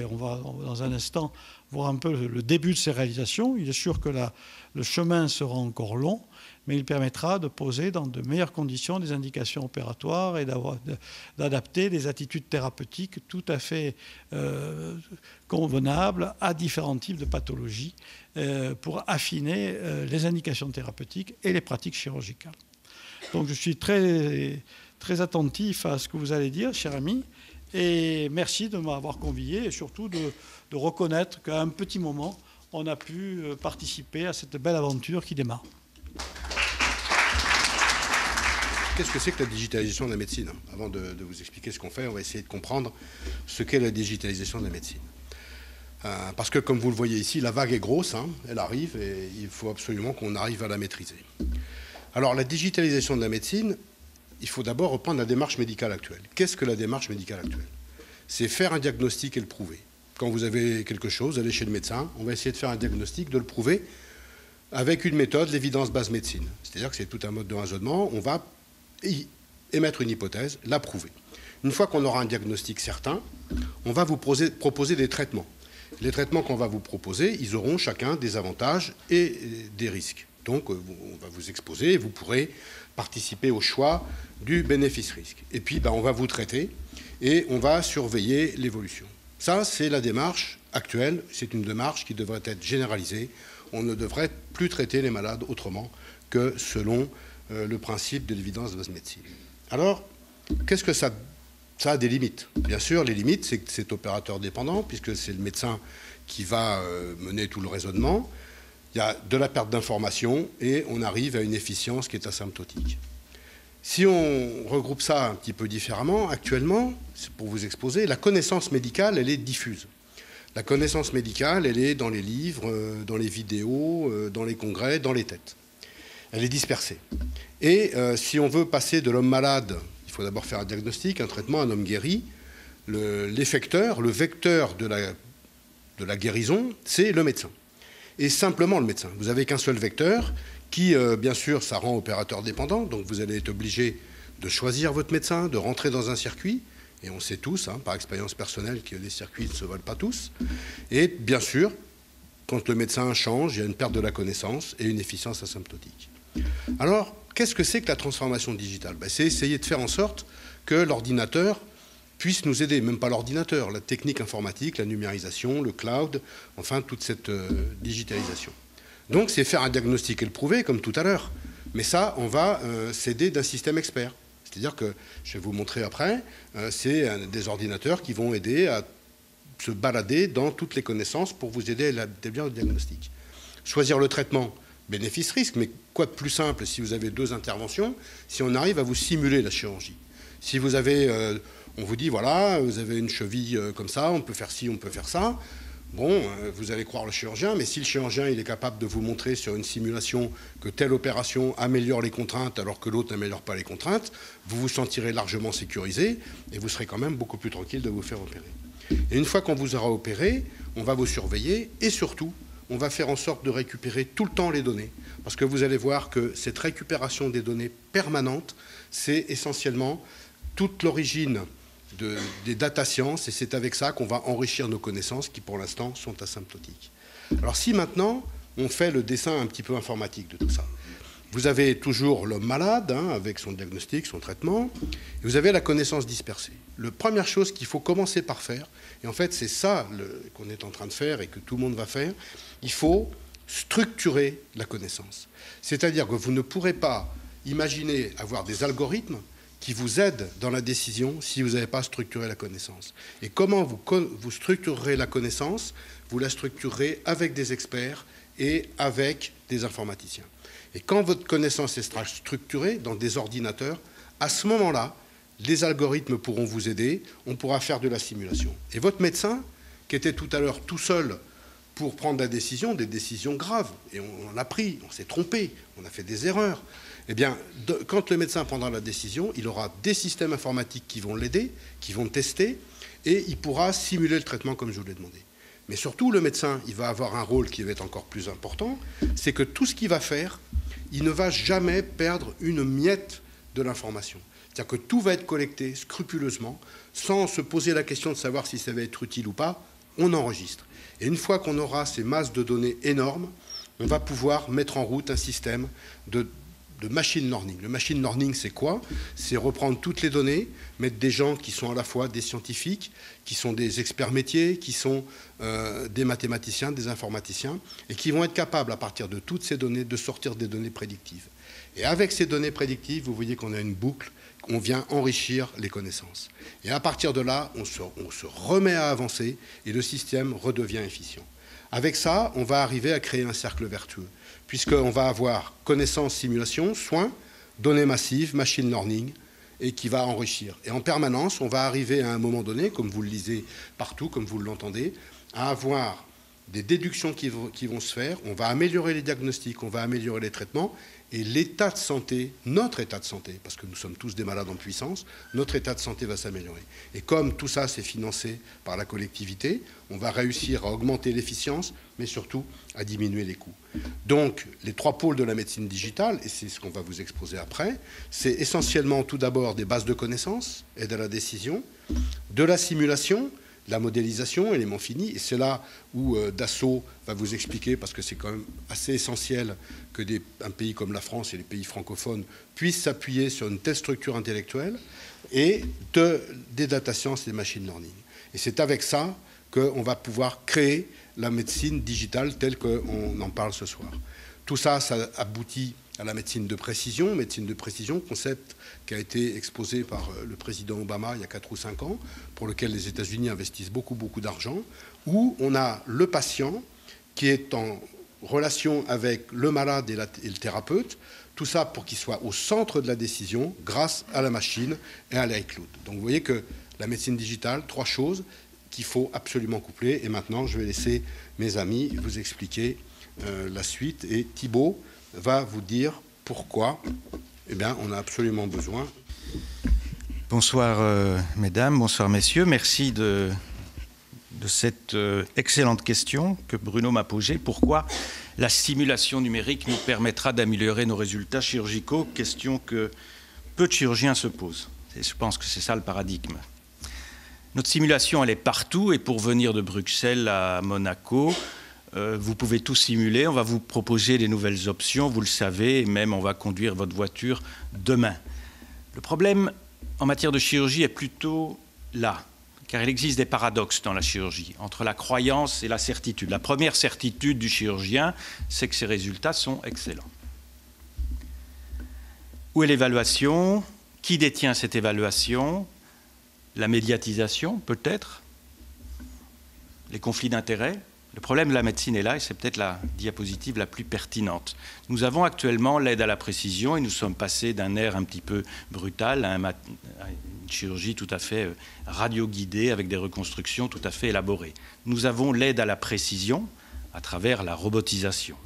S6: on va dans un instant voir un peu le début de ces réalisations. Il est sûr que le chemin sera encore long, mais il permettra de poser dans de meilleures conditions des indications opératoires et d'adapter des attitudes thérapeutiques tout à fait convenables à différents types de pathologies pour affiner les indications thérapeutiques et les pratiques chirurgicales. Donc je suis très attentif à ce que vous allez dire, cher ami, et merci de m'avoir convié et surtout de reconnaître qu'à un petit moment, on a pu participer à cette belle aventure qui démarre.
S1: Qu'est-ce que c'est que la digitalisation de la médecine? Avant de vous expliquer ce qu'on fait, on va essayer de comprendre ce qu'est la digitalisation de la médecine. Parce que, comme vous le voyez ici, la vague est grosse, elle arrive et il faut absolument qu'on arrive à la maîtriser. Alors, la digitalisation de la médecine, il faut d'abord reprendre la démarche médicale actuelle. Qu'est-ce que la démarche médicale actuelle? C'est faire un diagnostic et le prouver. Quand vous avez quelque chose, allez chez le médecin, on va essayer de faire un diagnostic, de le prouver avec une méthode, l'évidence-base médecine. C'est-à-dire que c'est tout un mode de raisonnement, on va émettre une hypothèse, la prouver. Une fois qu'on aura un diagnostic certain, on va vous proposer des traitements. Les traitements qu'on va vous proposer, ils auront chacun des avantages et des risques. Donc, on va vous exposer et vous pourrez participer au choix du bénéfice-risque. Et puis, on va vous traiter et on va surveiller l'évolution. Ça, c'est la démarche actuelle. C'est une démarche qui devrait être généralisée. On ne devrait plus traiter les malades autrement que selon le principe de l'évidence de la médecine. Alors, qu'est-ce que ça a des limites. Bien sûr, les limites, c'est que c'est opérateur dépendant, puisque c'est le médecin qui va mener tout le raisonnement. Il y a de la perte d'information et on arrive à une efficience qui est asymptotique. Si on regroupe ça un petit peu différemment, actuellement, c'est pour vous exposer, la connaissance médicale, elle est diffuse. La connaissance médicale, elle est dans les livres, dans les vidéos, dans les congrès, dans les têtes. Elle est dispersée. Et si on veut passer de l'homme malade, il faut d'abord faire un diagnostic, un traitement, un homme guéri. L'effecteur, le vecteur de la guérison, c'est le médecin. Et simplement le médecin. Vous n'avez qu'un seul vecteur qui, bien sûr, ça rend opérateur dépendant. Donc vous allez être obligé de choisir votre médecin, de rentrer dans un circuit. Et on sait tous, par expérience personnelle, que les circuits ne se valent pas tous. Et bien sûr, quand le médecin change, il y a une perte de la connaissance et une efficience asymptotique. Alors, qu'est-ce que c'est que la transformation digitale? C'est essayer de faire en sorte que l'ordinateur puisse nous aider, même pas l'ordinateur, la technique informatique, la numérisation, le cloud, enfin toute cette digitalisation. Donc c'est faire un diagnostic et le prouver, comme tout à l'heure. Mais ça, on va s'aider d'un système expert. C'est-à-dire que, je vais vous montrer après, c'est des ordinateurs qui vont aider à se balader dans toutes les connaissances pour vous aider à établir le diagnostic. Choisir le traitement, bénéfice-risque, mais quoi de plus simple si vous avez 2 interventions, si on arrive à vous simuler la chirurgie. Si vous avez, on vous dit, voilà, vous avez une cheville comme ça, on peut faire ci, on peut faire ça. Bon, vous allez croire le chirurgien, mais si le chirurgien il est capable de vous montrer sur une simulation que telle opération améliore les contraintes alors que l'autre n'améliore pas les contraintes, vous vous sentirez largement sécurisé et vous serez quand même beaucoup plus tranquille de vous faire opérer. Et une fois qu'on vous aura opéré, on va vous surveiller et surtout, on va faire en sorte de récupérer tout le temps les données. Parce que vous allez voir que cette récupération des données permanentes, c'est essentiellement toute l'origine des data science, et c'est avec ça qu'on va enrichir nos connaissances qui, pour l'instant, sont asymptotiques. Alors si maintenant, on fait le dessin un petit peu informatique de tout ça, vous avez toujours l'homme malade, avec son diagnostic, son traitement, et vous avez la connaissance dispersée. La première chose qu'il faut commencer par faire, et en fait c'est ça qu'on est en train de faire et que tout le monde va faire, il faut structurer la connaissance. C'est-à-dire que vous ne pourrez pas imaginer avoir des algorithmes qui vous aident dans la décision si vous n'avez pas structuré la connaissance. Et comment vous structurerez la connaissance? Vous la structurerez avec des experts et avec des informaticiens. Et quand votre connaissance sera structurée dans des ordinateurs, à ce moment-là, les algorithmes pourront vous aider, on pourra faire de la simulation. Et votre médecin, qui était tout à l'heure tout seul pour prendre la décision, des décisions graves, et on l'a pris, on s'est trompé, on a fait des erreurs, eh bien, quand le médecin prendra la décision, il aura des systèmes informatiques qui vont l'aider, qui vont tester, et il pourra simuler le traitement comme je vous l'ai demandé. Mais surtout, le médecin, il va avoir un rôle qui va être encore plus important, c'est que tout ce qu'il va faire, il ne va jamais perdre une miette de l'information. C'est-à-dire que tout va être collecté scrupuleusement, sans se poser la question de savoir si ça va être utile ou pas, on enregistre. Et une fois qu'on aura ces masses de données énormes, on va pouvoir mettre en route un système de machine learning. Le machine learning, c'est quoi? C'est reprendre toutes les données, mettre des gens qui sont à la fois des scientifiques, qui sont des experts métiers, qui sont des mathématiciens, des informaticiens, et qui vont être capables, à partir de toutes ces données, de sortir des données prédictives. Et avec ces données prédictives, vous voyez qu'on a une boucle, on vient enrichir les connaissances. Et à partir de là, on se remet à avancer et le système redevient efficient. Avec ça, on va arriver à créer un cercle vertueux, puisqu'on va avoir connaissance, simulation, soins, données massives, machine learning, et qui va enrichir. Et en permanence, on va arriver à un moment donné, comme vous le lisez partout, comme vous l'entendez, à avoir des déductions qui vont se faire, on va améliorer les diagnostics, on va améliorer les traitements, et l'état de santé, notre état de santé, parce que nous sommes tous des malades en puissance, notre état de santé va s'améliorer. Et comme tout ça, c'est financé par la collectivité, on va réussir à augmenter l'efficience, mais surtout à diminuer les coûts. Donc, les 3 pôles de la médecine digitale, et c'est ce qu'on va vous exposer après, c'est essentiellement tout d'abord des bases de connaissances, aide à la décision, de la simulation, la modélisation, élément fini, et c'est là où Dassault va vous expliquer, parce que c'est quand même assez essentiel que un pays comme la France et les pays francophones puissent s'appuyer sur une telle structure intellectuelle, et des data science et des machine learning. Et c'est avec ça qu'on va pouvoir créer la médecine digitale telle qu'on en parle ce soir. Tout ça, ça aboutit à la médecine de précision, concept qui a été exposé par le président Obama il y a 4 ou 5 ans, pour lequel les États-Unis investissent beaucoup, beaucoup d'argent, où on a le patient qui est en relation avec le malade et le thérapeute, tout ça pour qu'il soit au centre de la décision grâce à la machine et à l'iCloud. Donc vous voyez que la médecine digitale, 3 choses qu'il faut absolument coupler. Et maintenant, je vais laisser mes amis vous expliquer la suite. Et Thibaut va vous dire pourquoi on a absolument besoin.
S4: Bonsoir mesdames, bonsoir messieurs. Merci de cette excellente question que Bruno m'a posée. Pourquoi la simulation numérique nous permettra d'améliorer nos résultats chirurgicaux? Question que peu de chirurgiens se posent. Et je pense que c'est ça le paradigme. Notre simulation, elle est partout. Et pour venir de Bruxelles à Monaco, vous pouvez tout simuler. On va vous proposer des nouvelles options, vous le savez, et même on va conduire votre voiture demain. Le problème en matière de chirurgie est plutôt là, car il existe des paradoxes dans la chirurgie, entre la croyance et la certitude. La première certitude du chirurgien, c'est que ses résultats sont excellents. Où est l'évaluation? Qui détient cette évaluation? La médiatisation, peut-être? Les conflits d'intérêts? Le problème de la médecine est là, et c'est peut-être la diapositive la plus pertinente. Nous avons actuellement l'aide à la précision, et nous sommes passés d'un air un petit peu brutal à une chirurgie tout à fait radio-guidée, avec des reconstructions tout à fait élaborées. Nous avons l'aide à la précision à travers la robotisation.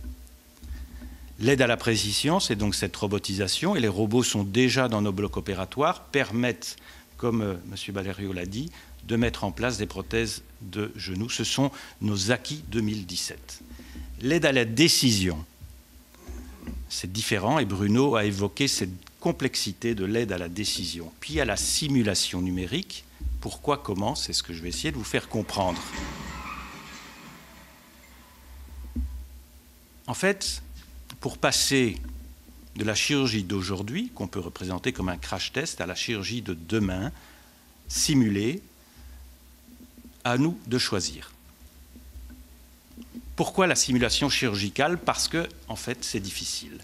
S4: L'aide à la précision, c'est donc cette robotisation, et les robots sont déjà dans nos blocs opératoires, permettent, comme M. Balerio l'a dit, de mettre en place des prothèses de genoux. Ce sont nos acquis 2017. L'aide à la décision, c'est différent, et Bruno a évoqué cette complexité de l'aide à la décision. Puis à la simulation numérique, pourquoi, comment, c'est ce que je vais essayer de vous faire comprendre. En fait, pour passer de la chirurgie d'aujourd'hui, qu'on peut représenter comme un crash test, à la chirurgie de demain, simulée, à nous de choisir. Pourquoi la simulation chirurgicale? Parce que, en fait, c'est difficile.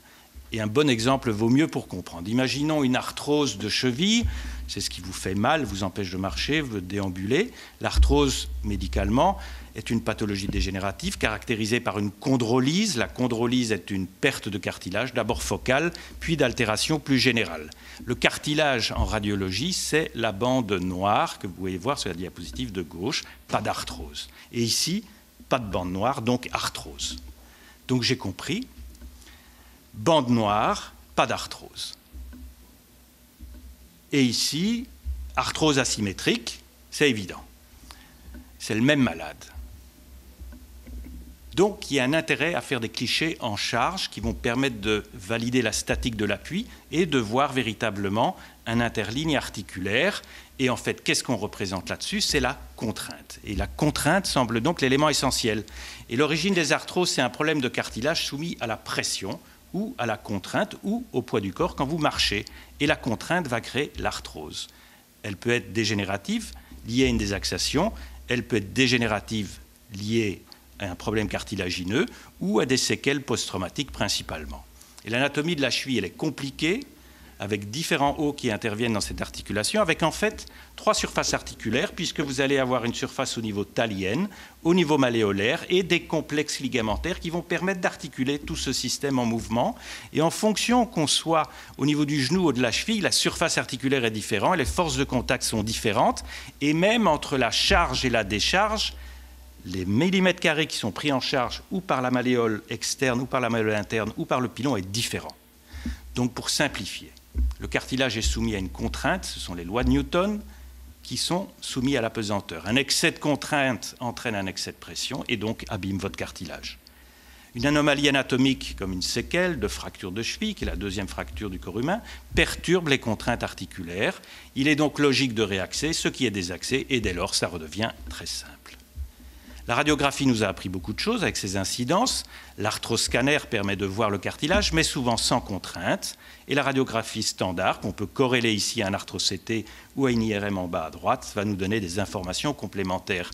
S4: Et un bon exemple vaut mieux pour comprendre. Imaginons une arthrose de cheville, c'est ce qui vous fait mal, vous empêche de marcher, de déambuler. L'arthrose, médicalement, est une pathologie dégénérative caractérisée par une chondrolyse. La chondrolyse est une perte de cartilage, d'abord focale, puis d'altération plus générale. Le cartilage en radiologie, c'est la bande noire que vous pouvez voir sur la diapositive de gauche, pas d'arthrose. Et ici, pas de bande noire, donc arthrose. Donc j'ai compris, bande noire, pas d'arthrose. Et ici, arthrose asymétrique, c'est évident. C'est le même malade. Donc, il y a un intérêt à faire des clichés en charge qui vont permettre de valider la statique de l'appui et de voir véritablement un interligne articulaire. Et en fait, qu'est-ce qu'on représente là-dessus? C'est la contrainte. Et la contrainte semble donc l'élément essentiel. Et l'origine des arthroses, c'est un problème de cartilage soumis à la pression ou à la contrainte ou au poids du corps quand vous marchez. Et la contrainte va créer l'arthrose. Elle peut être dégénérative, liée à une désaxation. Elle peut être dégénérative, liée à un problème cartilagineux ou à des séquelles post-traumatiques principalement. Et l'anatomie de la cheville, elle est compliquée, avec différents os qui interviennent dans cette articulation, avec en fait 3 surfaces articulaires, puisque vous allez avoir une surface au niveau thalien, au niveau malléolaire, et des complexes ligamentaires qui vont permettre d'articuler tout ce système en mouvement. Et en fonction qu'on soit au niveau du genou ou de la cheville, la surface articulaire est différente, et les forces de contact sont différentes, et même entre la charge et la décharge, les millimètres carrés qui sont pris en charge ou par la malléole externe, ou par la malléole interne, ou par le pilon est différent. Donc pour simplifier, le cartilage est soumis à une contrainte, ce sont les lois de Newton qui sont soumis à la pesanteur. Un excès de contrainte entraîne un excès de pression et donc abîme votre cartilage.
S7: Une anomalie anatomique comme une séquelle de fracture de cheville, qui est la deuxième fracture du corps humain, perturbe les contraintes articulaires. Il est donc logique de réaxer ce qui est désaxé et dès lors ça redevient très simple. La radiographie nous a appris beaucoup de choses avec ses incidences. L'arthroscanner permet de voir le cartilage, mais souvent sans contrainte. Et la radiographie standard, qu'on peut corréler ici à un arthro-CT ou à une IRM en bas à droite, va nous donner des informations complémentaires.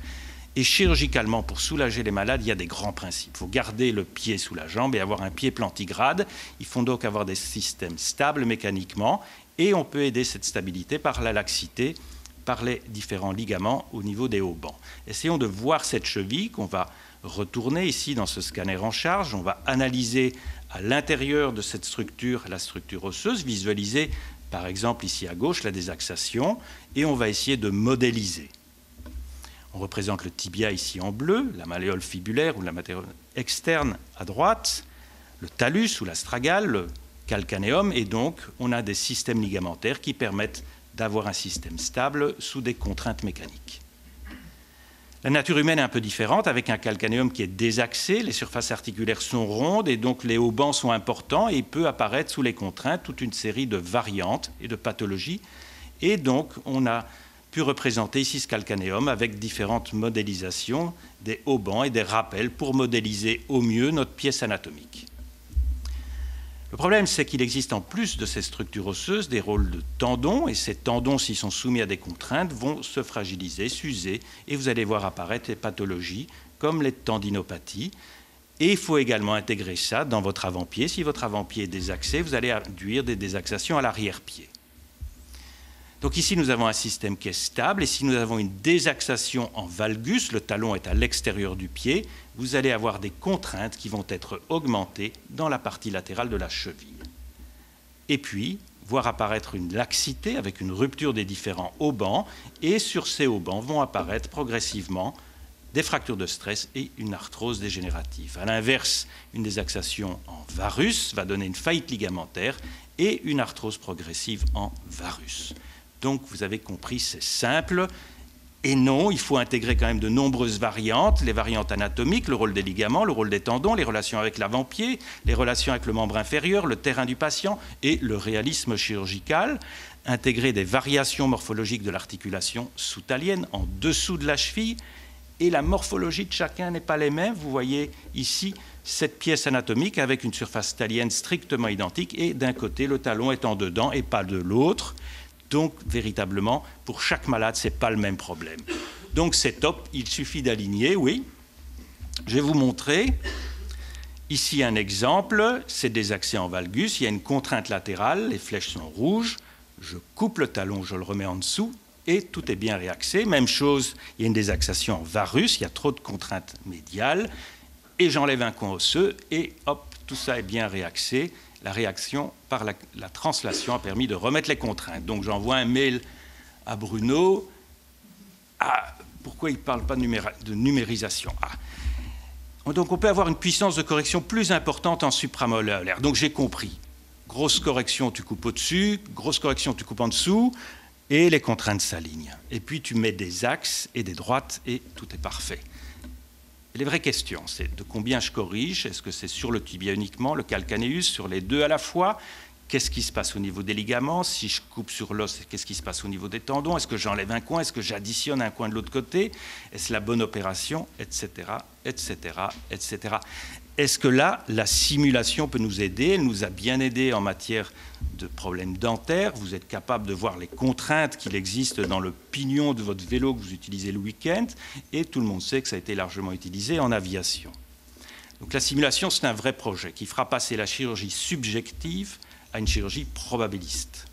S7: Et chirurgicalement, pour soulager les malades, il y a des grands principes. Il faut garder le pied sous la jambe et avoir un pied plantigrade. Il faut donc avoir des systèmes stables mécaniquement. Et on peut aider cette stabilité par la laxité, par les différents ligaments au niveau des haubans. Essayons de voir cette cheville qu'on va retourner ici dans ce scanner en charge. On va analyser à l'intérieur de cette structure, la structure osseuse, visualiser par exemple ici à gauche la désaxation et on va essayer de modéliser. On représente le tibia ici en bleu, la malléole fibulaire ou la malléole externe à droite, le talus ou l'astragale, le calcanéum, et donc on a des systèmes ligamentaires qui permettent d'avoir un système stable sous des contraintes mécaniques. La nature humaine est un peu différente, avec un calcanéum qui est désaxé, les surfaces articulaires sont rondes et donc les haubans sont importants et il peut apparaître sous les contraintes toute une série de variantes et de pathologies. Et donc on a pu représenter ici ce calcanéum avec différentes modélisations des haubans et des rappels pour modéliser au mieux notre pièce anatomique. Le problème, c'est qu'il existe en plus de ces structures osseuses des rôles de tendons, et ces tendons, s'ils sont soumis à des contraintes, vont se fragiliser, s'user, et vous allez voir apparaître des pathologies comme les tendinopathies. Et il faut également intégrer ça dans votre avant-pied. Si votre avant-pied est désaxé, vous allez induire des désaxations à l'arrière-pied. Donc ici, nous avons un système qui est stable, et si nous avons une désaxation en valgus, le talon est à l'extérieur du pied, vous allez avoir des contraintes qui vont être augmentées dans la partie latérale de la cheville. Et puis, voir apparaître une laxité avec une rupture des différents haubans, et sur ces haubans vont apparaître progressivement des fractures de stress et une arthrose dégénérative. À l'inverse, une désaxation en varus va donner une faillite ligamentaire et une arthrose progressive en varus. Donc, vous avez compris, c'est simple. Et non, il faut intégrer quand même de nombreuses variantes, les variantes anatomiques, le rôle des ligaments, le rôle des tendons, les relations avec l'avant-pied, les relations avec le membre inférieur, le terrain du patient et le réalisme chirurgical. Intégrer des variations morphologiques de l'articulation sous-talienne en dessous de la cheville. Et la morphologie de chacun n'est pas les mêmes. Vous voyez ici cette pièce anatomique avec une surface talienne strictement identique et d'un côté, le talon est en dedans et pas de l'autre. Donc, véritablement, pour chaque malade, ce n'est pas le même problème. Donc, c'est top, il suffit d'aligner, oui. Je vais vous montrer ici un exemple, c'est désaxé en valgus, il y a une contrainte latérale, les flèches sont rouges, je coupe le talon, je le remets en dessous, et tout est bien réaxé. Même chose, il y a une désaxation en varus, il y a trop de contraintes médiales, et j'enlève un coin osseux, et hop, tout ça est bien réaxé. La réaction par la translation a permis de remettre les contraintes. Donc j'envoie un mail à Bruno. Ah, pourquoi il ne parle pas de numérisation? Donc on peut avoir une puissance de correction plus importante en supramolaire. Donc j'ai compris. Grosse correction, tu coupes au-dessus. Grosse correction, tu coupes en dessous. Et les contraintes s'alignent. Et puis tu mets des axes et des droites et tout est parfait. Et les vraies questions, c'est de combien je corrige? Est-ce que c'est sur le tibia uniquement, le calcanéus, sur les deux à la fois? Qu'est-ce qui se passe au niveau des ligaments? Si je coupe sur l'os, qu'est-ce qui se passe au niveau des tendons? Est-ce que j'enlève un coin? Est-ce que j'additionne un coin de l'autre côté? Est-ce la bonne opération? Etc., etc., etc. Est-ce que là, la simulation peut nous aider? Elle nous a bien aidé en matière de problèmes dentaires. Vous êtes capable de voir les contraintes qu'il existe dans le pignon de votre vélo que vous utilisez le week-end. Et tout le monde sait que ça a été largement utilisé en aviation. Donc la simulation, c'est un vrai projet qui fera passer la chirurgie subjective à une chirurgie probabiliste.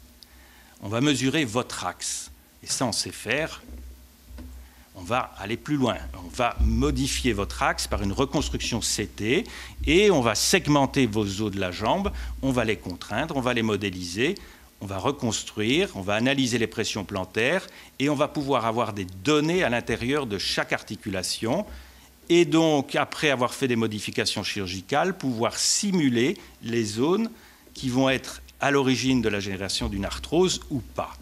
S7: On va mesurer votre axe. Et ça, on sait faire. On va aller plus loin. On va modifier votre axe par une reconstruction CT et on va segmenter vos os de la jambe, on va les contraindre, on va les modéliser, on va reconstruire, on va analyser les pressions plantaires et on va pouvoir avoir des données à l'intérieur de chaque articulation et donc, après avoir fait des modifications chirurgicales, pouvoir simuler les zones qui vont être à l'origine de la génération d'une arthrose ou pas.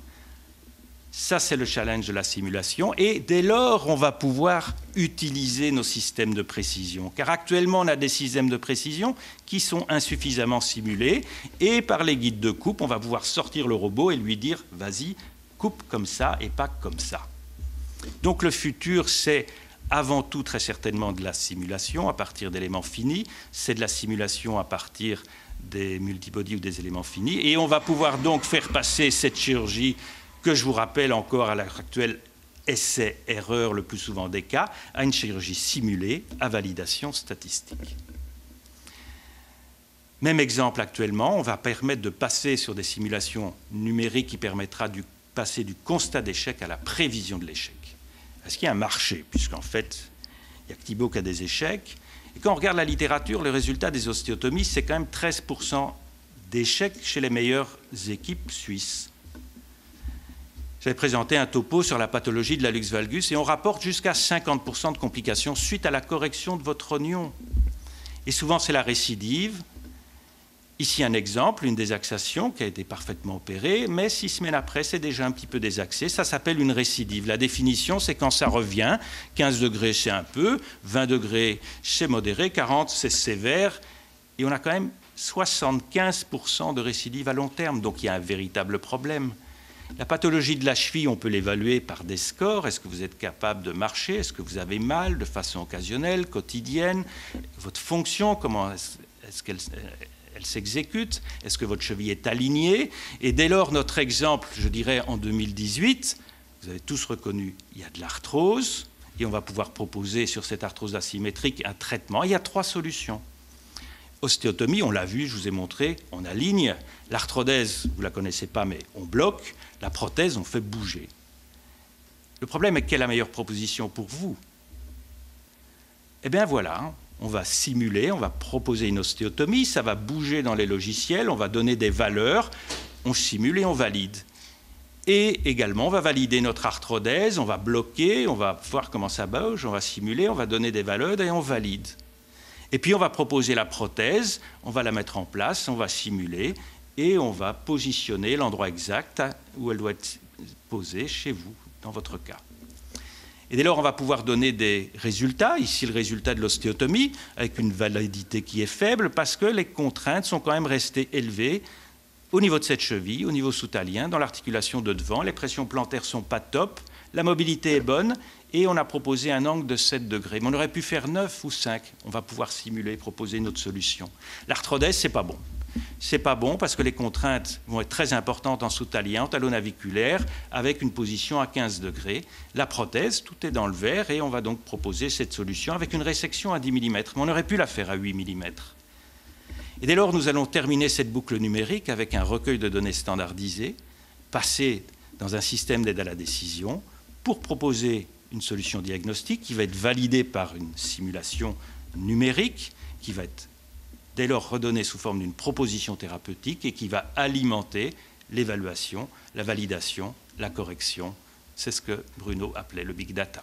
S7: Ça, c'est le challenge de la simulation. Et dès lors, on va pouvoir utiliser nos systèmes de précision. Car actuellement, on a des systèmes de précision qui sont insuffisamment simulés. Et par les guides de coupe, on va pouvoir sortir le robot et lui dire « vas-y, coupe comme ça et pas comme ça ». Donc le futur, c'est avant tout très certainement de la simulation à partir d'éléments finis. C'est de la simulation à partir des multibodies ou des éléments finis. Et on va pouvoir donc faire passer cette chirurgie que je vous rappelle encore à l'heure actuelle, essai-erreur le plus souvent des cas, à une chirurgie simulée à validation statistique. Même exemple actuellement, on va permettre de passer sur des simulations numériques qui permettra de passer du constat d'échec à la prévision de l'échec. Est-ce qu'il y a un marché? Puisqu'en fait, il n'y a que Thibault qui a des échecs. Et quand on regarde la littérature, le résultat des ostéotomies, c'est quand même 13% d'échecs chez les meilleures équipes suisses. J'avais présenté un topo sur la pathologie de l'hallux valgus et on rapporte jusqu'à 50% de complications suite à la correction de votre oignon. Et souvent, c'est la récidive. Ici, un exemple, une désaxation qui a été parfaitement opérée, mais 6 semaines après, c'est déjà un petit peu désaxé. Ça s'appelle une récidive. La définition, c'est quand ça revient. 15 degrés, c'est un peu. 20 degrés, c'est modéré. 40, c'est sévère. Et on a quand même 75% de récidive à long terme. Donc, il y a un véritable problème. La pathologie de la cheville, on peut l'évaluer par des scores. Est-ce que vous êtes capable de marcher? Est-ce que vous avez mal de façon occasionnelle, quotidienne? Votre fonction, comment est-ce qu'elle s'exécute? Est-ce que votre cheville est alignée? Et dès lors, notre exemple, je dirais en 2018, vous avez tous reconnu, il y a de l'arthrose, et on va pouvoir proposer sur cette arthrose asymétrique un traitement. Il y a 3 solutions. Ostéotomie, on l'a vu, je vous ai montré, on aligne. L'arthrodèse, vous ne la connaissez pas, mais on bloque. La prothèse, on fait bouger. Le problème est quelle est la meilleure proposition pour vous? Eh bien voilà, on va simuler, on va proposer une ostéotomie, ça va bouger dans les logiciels, on va donner des valeurs, on simule et on valide. Et également, on va valider notre arthrodèse, on va bloquer, on va voir comment ça bouge, on va simuler, on va donner des valeurs et on valide. Et puis on va proposer la prothèse, on va la mettre en place, on va simuler et on va positionner l'endroit exact où elle doit être posée chez vous, dans votre cas. Et dès lors, on va pouvoir donner des résultats, ici le résultat de l'ostéotomie, avec une validité qui est faible, parce que les contraintes sont quand même restées élevées au niveau de cette cheville, au niveau sous-talien, dans l'articulation de devant. Les pressions plantaires ne sont pas top, la mobilité est bonne, et on a proposé un angle de 7 degrés. Mais on aurait pu faire 9 ou 5. On va pouvoir simuler, proposer une autre solution. L'arthrodèse, ce n'est pas bon. C'est pas bon parce que les contraintes vont être très importantes en sous-talien, en talonaviculaire, avec une position à 15 degrés. La prothèse, tout est dans le vert et on va donc proposer cette solution avec une résection à 10 mm. Mais on aurait pu la faire à 8 mm. Et dès lors, nous allons terminer cette boucle numérique avec un recueil de données standardisées, passer dans un système d'aide à la décision pour proposer une solution diagnostique qui va être validée par une simulation numérique qui va être dès lors redonnée sous forme d'une proposition thérapeutique et qui va alimenter l'évaluation, la validation, la correction. C'est ce que Bruno appelait le big data.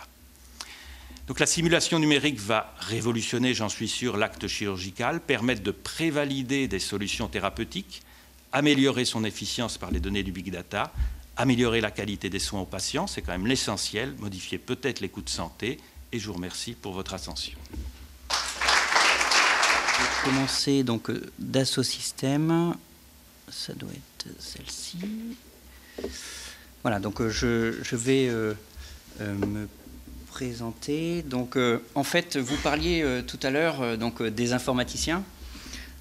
S7: Donc la simulation numérique va révolutionner, j'en suis sûr, l'acte chirurgical, permettre de prévalider des solutions thérapeutiques, améliorer son efficience par les données du big data, améliorer la qualité des soins aux patients, c'est quand même l'essentiel, modifier peut-être les coûts de santé, et je vous remercie pour votre attention.
S8: Je vais commencer donc Dassault Systèmes, ça doit être celle-ci. Voilà, donc je vais me présenter. Donc en fait, vous parliez tout à l'heure donc des informaticiens.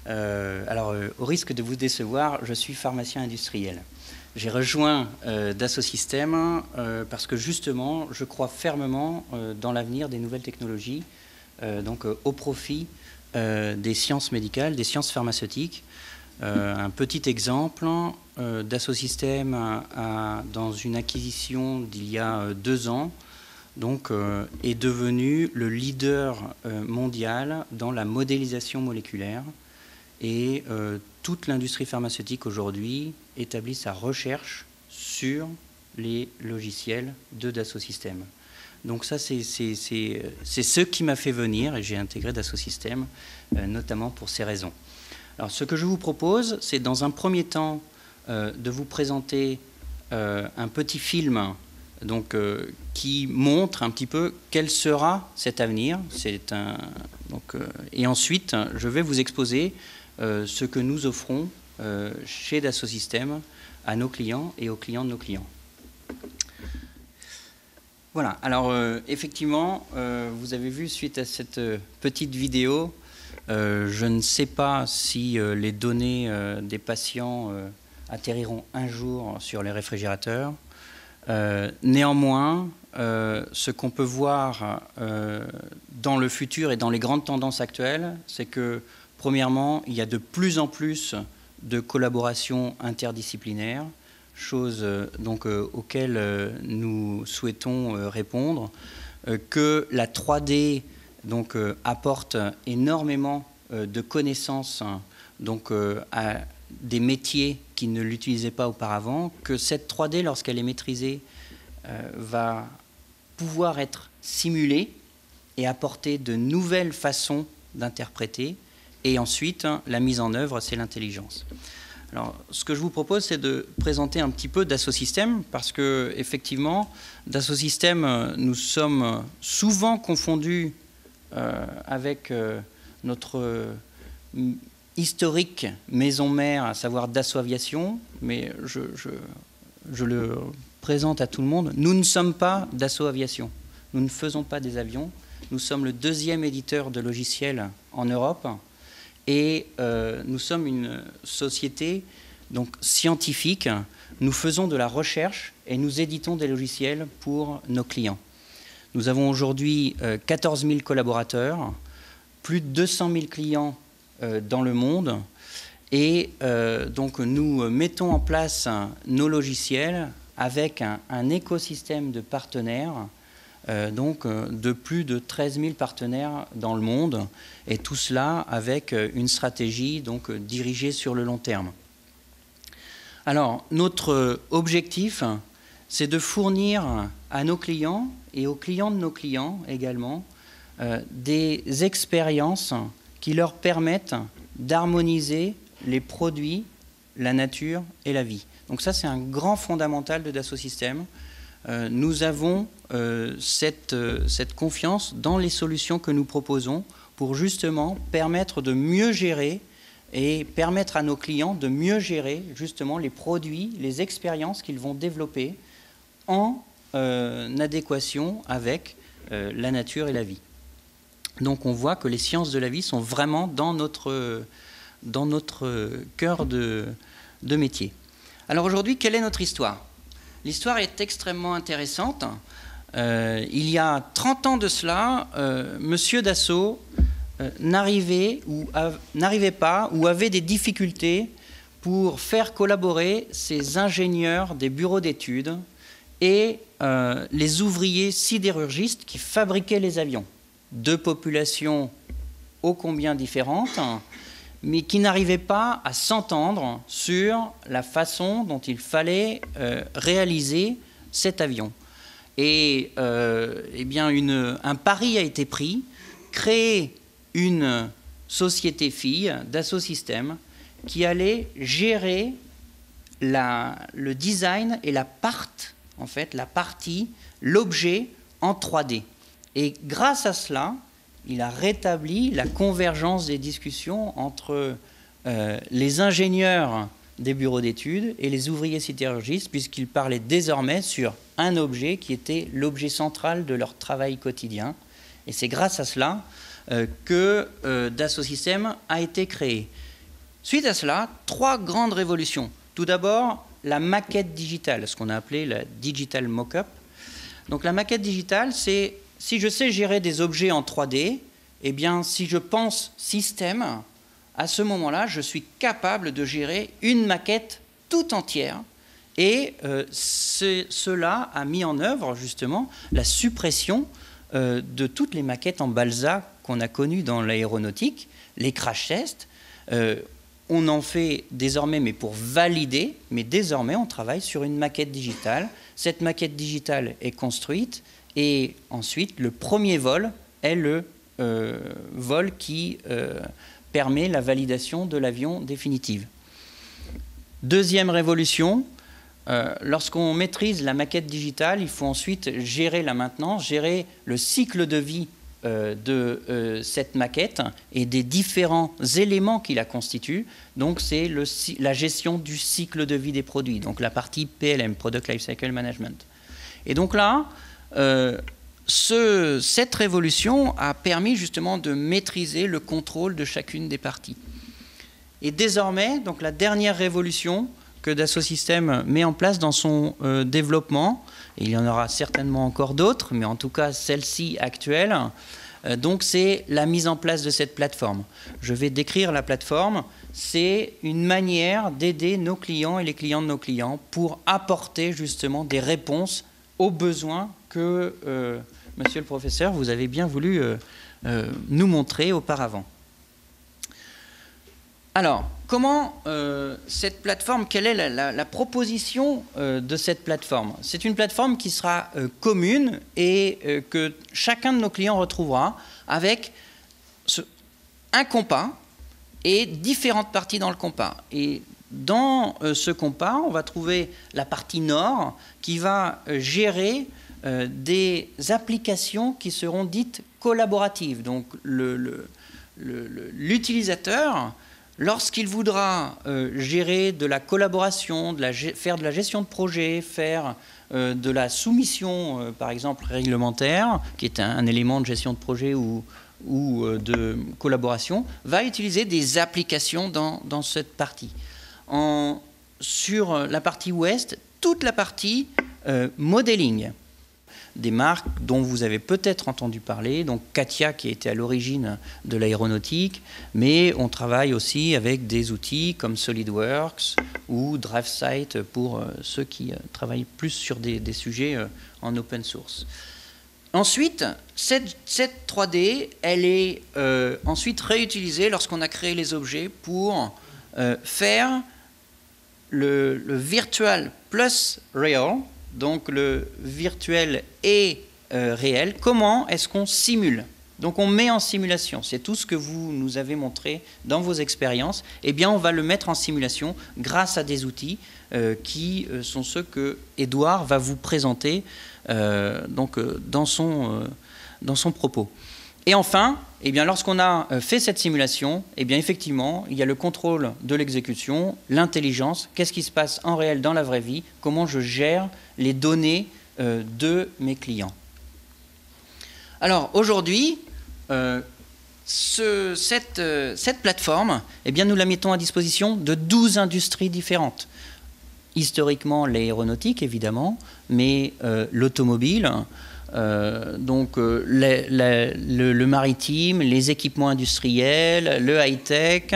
S8: Alors, au risque de vous décevoir, je suis pharmacien industriel. J'ai rejoint Dassault Systèmes parce que justement, je crois fermement dans l'avenir des nouvelles technologies, donc au profit des sciences médicales, des sciences pharmaceutiques. Un petit exemple, Dassault Systèmes dans une acquisition d'il y a 2 ans, donc, est devenu le leader mondial dans la modélisation moléculaire. Et toute l'industrie pharmaceutique aujourd'hui établit sa recherche sur les logiciels de Dassault Systèmes. Donc ça, c'est ce qui m'a fait venir, et j'ai intégré Dassault Systèmes, notamment pour ces raisons. Alors ce que je vous propose, c'est dans un premier temps de vous présenter un petit film donc, qui montre un petit peu quel sera cet avenir. Et ensuite, je vais vous exposer ce que nous offrons chez Dassault Systèmes à nos clients et aux clients de nos clients. Voilà, alors effectivement, vous avez vu suite à cette petite vidéo, je ne sais pas si les données des patients atterriront un jour sur les réfrigérateurs. Néanmoins, ce qu'on peut voir dans le futur et dans les grandes tendances actuelles, c'est que, premièrement, il y a de plus en plus de collaboration interdisciplinaire, chose auxquelles nous souhaitons répondre, que la 3D apporte énormément de connaissances à des métiers qui ne l'utilisaient pas auparavant, que cette 3D, lorsqu'elle est maîtrisée, va pouvoir être simulée et apporter de nouvelles façons d'interpréter. Et ensuite, la mise en œuvre, c'est l'intelligence. Alors, ce que je vous propose, c'est de présenter un petit peu Dassault Systèmes, parce que effectivement, Dassault Systèmes, nous sommes souvent confondus avec notre historique maison mère, à savoir Dassault Aviation, mais je le présente à tout le monde. Nous ne sommes pas Dassault Aviation. Nous ne faisons pas des avions. Nous sommes le 2e éditeur de logiciels en Europe. Et nous sommes une société scientifique. Nous faisons de la recherche et nous éditons des logiciels pour nos clients. Nous avons aujourd'hui 14 000 collaborateurs, plus de 200 000 clients dans le monde. Et nous mettons en place nos logiciels avec un écosystème de partenaires, de plus de 13 000 partenaires dans le monde, et tout cela avec une stratégie dirigée sur le long terme. Alors, notre objectif, c'est de fournir à nos clients et aux clients de nos clients également des expériences qui leur permettent d'harmoniser les produits, la nature et la vie. Donc ça, c'est un grand fondamental de Dassault Systèmes. Nous avons cette confiance dans les solutions que nous proposons pour justement permettre de mieux gérer et permettre à nos clients de mieux gérer justement les produits, les expériences qu'ils vont développer en adéquation avec la nature et la vie. Donc on voit que les sciences de la vie sont vraiment dans notre cœur de métier. Alors aujourd'hui, quelle est notre histoire ? L'histoire est extrêmement intéressante. Il y a 30 ans de cela, Monsieur Dassault n'arrivait pas ou avait des difficultés pour faire collaborer ses ingénieurs des bureaux d'études et les ouvriers sidérurgistes qui fabriquaient les avions. Deux populations ô combien différentes, mais qui n'arrivaient pas à s'entendre sur la façon dont il fallait réaliser cet avion. Et un pari a été pris, créer une société fille, Dassault Systèmes, qui allait gérer le design et la partie, l'objet en 3D. Et grâce à cela, il a rétabli la convergence des discussions entre les ingénieurs des bureaux d'études et les ouvriers sidérurgistes, puisqu'ils parlaient désormais sur un objet qui était l'objet central de leur travail quotidien. Et c'est grâce à cela que Dassault Systèmes a été créé. Suite à cela, 3 grandes révolutions. Tout d'abord, la maquette digitale, ce qu'on a appelé la digital mock-up. Donc la maquette digitale, c'est si je sais gérer des objets en 3D, eh bien, si je pense système, à ce moment-là, je suis capable de gérer une maquette tout entière. Et cela a mis en œuvre, justement, la suppression de toutes les maquettes en balsa qu'on a connues dans l'aéronautique, les crash tests. On en fait désormais, mais pour valider, mais désormais, on travaille sur une maquette digitale. Cette maquette digitale est construite. Et ensuite, le premier vol est le vol qui permet la validation de l'avion définitive. Deuxième révolution, lorsqu'on maîtrise la maquette digitale, il faut ensuite gérer la maintenance, gérer le cycle de vie de cette maquette et des différents éléments qui la constituent. Donc c'est la gestion du cycle de vie des produits, donc la partie PLM, Product Lifecycle Management. Et donc là, cette révolution a permis justement de maîtriser le contrôle de chacune des parties. Et désormais, donc la dernière révolution que Dassault Systèmes met en place dans son développement, et il y en aura certainement encore d'autres, mais en tout cas celle-ci actuelle, donc c'est la mise en place de cette plateforme. Je vais décrire la plateforme. C'est une manière d'aider nos clients et les clients de nos clients pour apporter justement des réponses aux besoins que, monsieur le professeur, vous avez bien voulu nous montrer auparavant. Alors, comment cette plateforme, quelle est la proposition de cette plateforme? C'est une plateforme qui sera commune et que chacun de nos clients retrouvera avec un compas et différentes parties dans le compas. Et dans ce compas, on va trouver la partie nord qui va gérer des applications qui seront dites collaboratives. Donc l'utilisateur, lorsqu'il voudra gérer de la collaboration, faire de la gestion de projet, faire de la soumission, par exemple, réglementaire, qui est un élément de gestion de projet ou de collaboration, va utiliser des applications dans cette partie. Sur la partie ouest, toute la partie modeling. Des marques dont vous avez peut-être entendu parler, donc Katia qui était à l'origine de l'aéronautique, mais on travaille aussi avec des outils comme SolidWorks ou DriveSight pour ceux qui travaillent plus sur des sujets en open source. Ensuite, cette 3D, elle est ensuite réutilisée lorsqu'on a créé les objets pour faire le virtual plus real. Donc le virtuel et réel. Comment est-ce qu'on simule? Donc on met en simulation. C'est tout ce que vous nous avez montré dans vos expériences. Eh bien, on va le mettre en simulation grâce à des outils qui sont ceux que Édouard va vous présenter dans son propos. Et enfin, eh bien, lorsqu'on a fait cette simulation, eh bien, effectivement, il y a le contrôle de l'exécution, l'intelligence, qu'est-ce qui se passe en réel dans la vraie vie, comment je gère les données de mes clients. Alors aujourd'hui, cette plateforme, eh bien, nous la mettons à disposition de 12 industries différentes. Historiquement, l'aéronautique, évidemment, mais l'automobile, le maritime, les équipements industriels, le high-tech,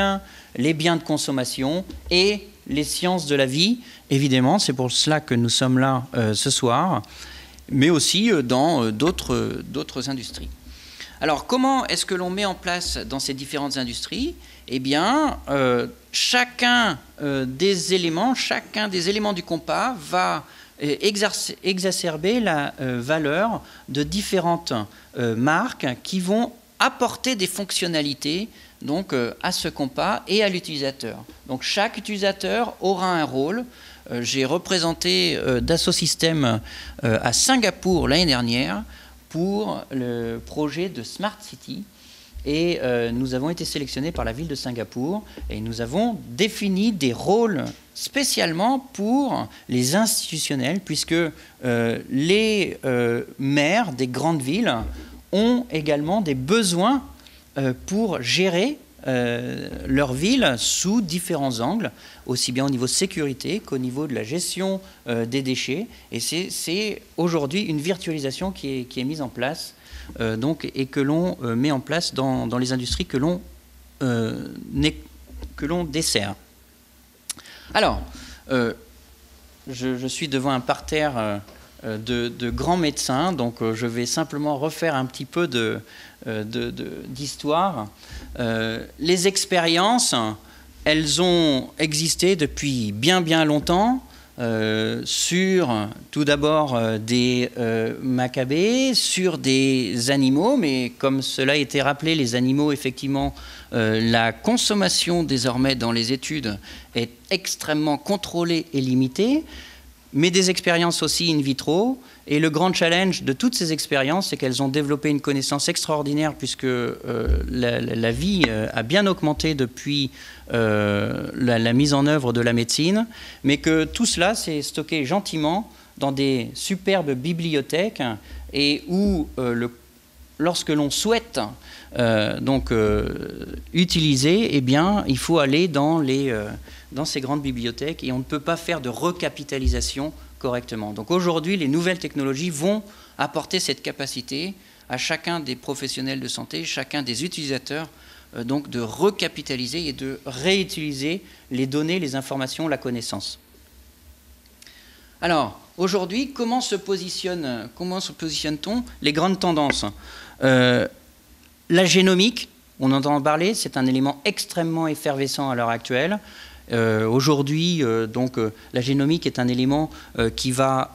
S8: les biens de consommation et les sciences de la vie. Évidemment, c'est pour cela que nous sommes là ce soir, mais aussi dans d'autres industries. Alors, comment est-ce que l'on met en place dans ces différentes industries? Eh bien, chacun des éléments du compas va exacerber la valeur de différentes marques qui vont apporter des fonctionnalités donc, à ce compas et à l'utilisateur. Donc chaque utilisateur aura un rôle. J'ai représenté Dassault Systèmes à Singapour l'année dernière pour le projet de Smart City. Et nous avons été sélectionnés par la ville de Singapour et nous avons défini des rôles spécialement pour les institutionnels, puisque les maires des grandes villes ont également des besoins pour gérer leur ville sous différents angles, aussi bien au niveau sécurité qu'au niveau de la gestion des déchets. Et c'est aujourd'hui une virtualisation qui est mise en place et que l'on met en place dans les industries que l'on dessert. Alors, je suis devant un parterre de grands médecins, donc je vais simplement refaire un petit peu d'histoire. Les expériences, elles ont existé depuis bien longtemps. Sur tout d'abord des macabées, sur des animaux, mais comme cela a été rappelé, les animaux, effectivement, la consommation désormais dans les études est extrêmement contrôlée et limitée. mais des expériences aussi in vitro. Et le grand challenge de toutes ces expériences, c'est qu'elles ont développé une connaissance extraordinaire, puisque la vie a bien augmenté depuis la mise en œuvre de la médecine, mais que tout cela s'est stocké gentiment dans des superbes bibliothèques, et où lorsque l'on souhaite utiliser, eh bien, il faut aller dans ces grandes bibliothèques, et on ne peut pas faire de recapitalisation correctement. Donc aujourd'hui, les nouvelles technologies vont apporter cette capacité à chacun des professionnels de santé, chacun des utilisateurs, donc de recapitaliser et de réutiliser les données, les informations, la connaissance. Alors, aujourd'hui, comment se positionne-t-on les grandes tendances? La génomique, on entend en parler, c'est un élément extrêmement effervescent à l'heure actuelle. Aujourd'hui, la génomique est un élément qui va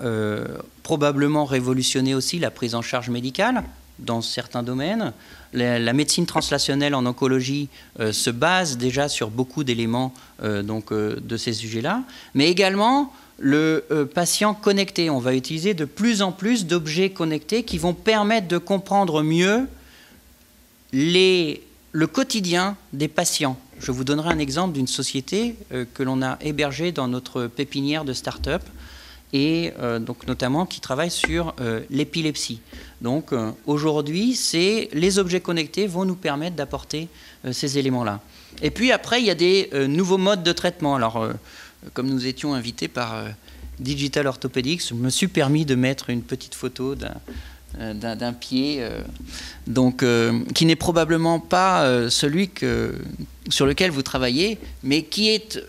S8: probablement révolutionner aussi la prise en charge médicale dans certains domaines. La médecine translationnelle en oncologie se base déjà sur beaucoup d'éléments de ces sujets-là, mais également le patient connecté. On va utiliser de plus en plus d'objets connectés qui vont permettre de comprendre mieux le quotidien des patients. Je vous donnerai un exemple d'une société que l'on a hébergée dans notre pépinière de start-up, et notamment qui travaille sur l'épilepsie. Donc aujourd'hui, les objets connectés vont nous permettre d'apporter ces éléments-là. Et puis après, il y a des nouveaux modes de traitement. Alors, comme nous étions invités par Digital Orthopedics, je me suis permis de mettre une petite photo d'un pied, qui n'est probablement pas celui sur lequel vous travaillez, mais qui est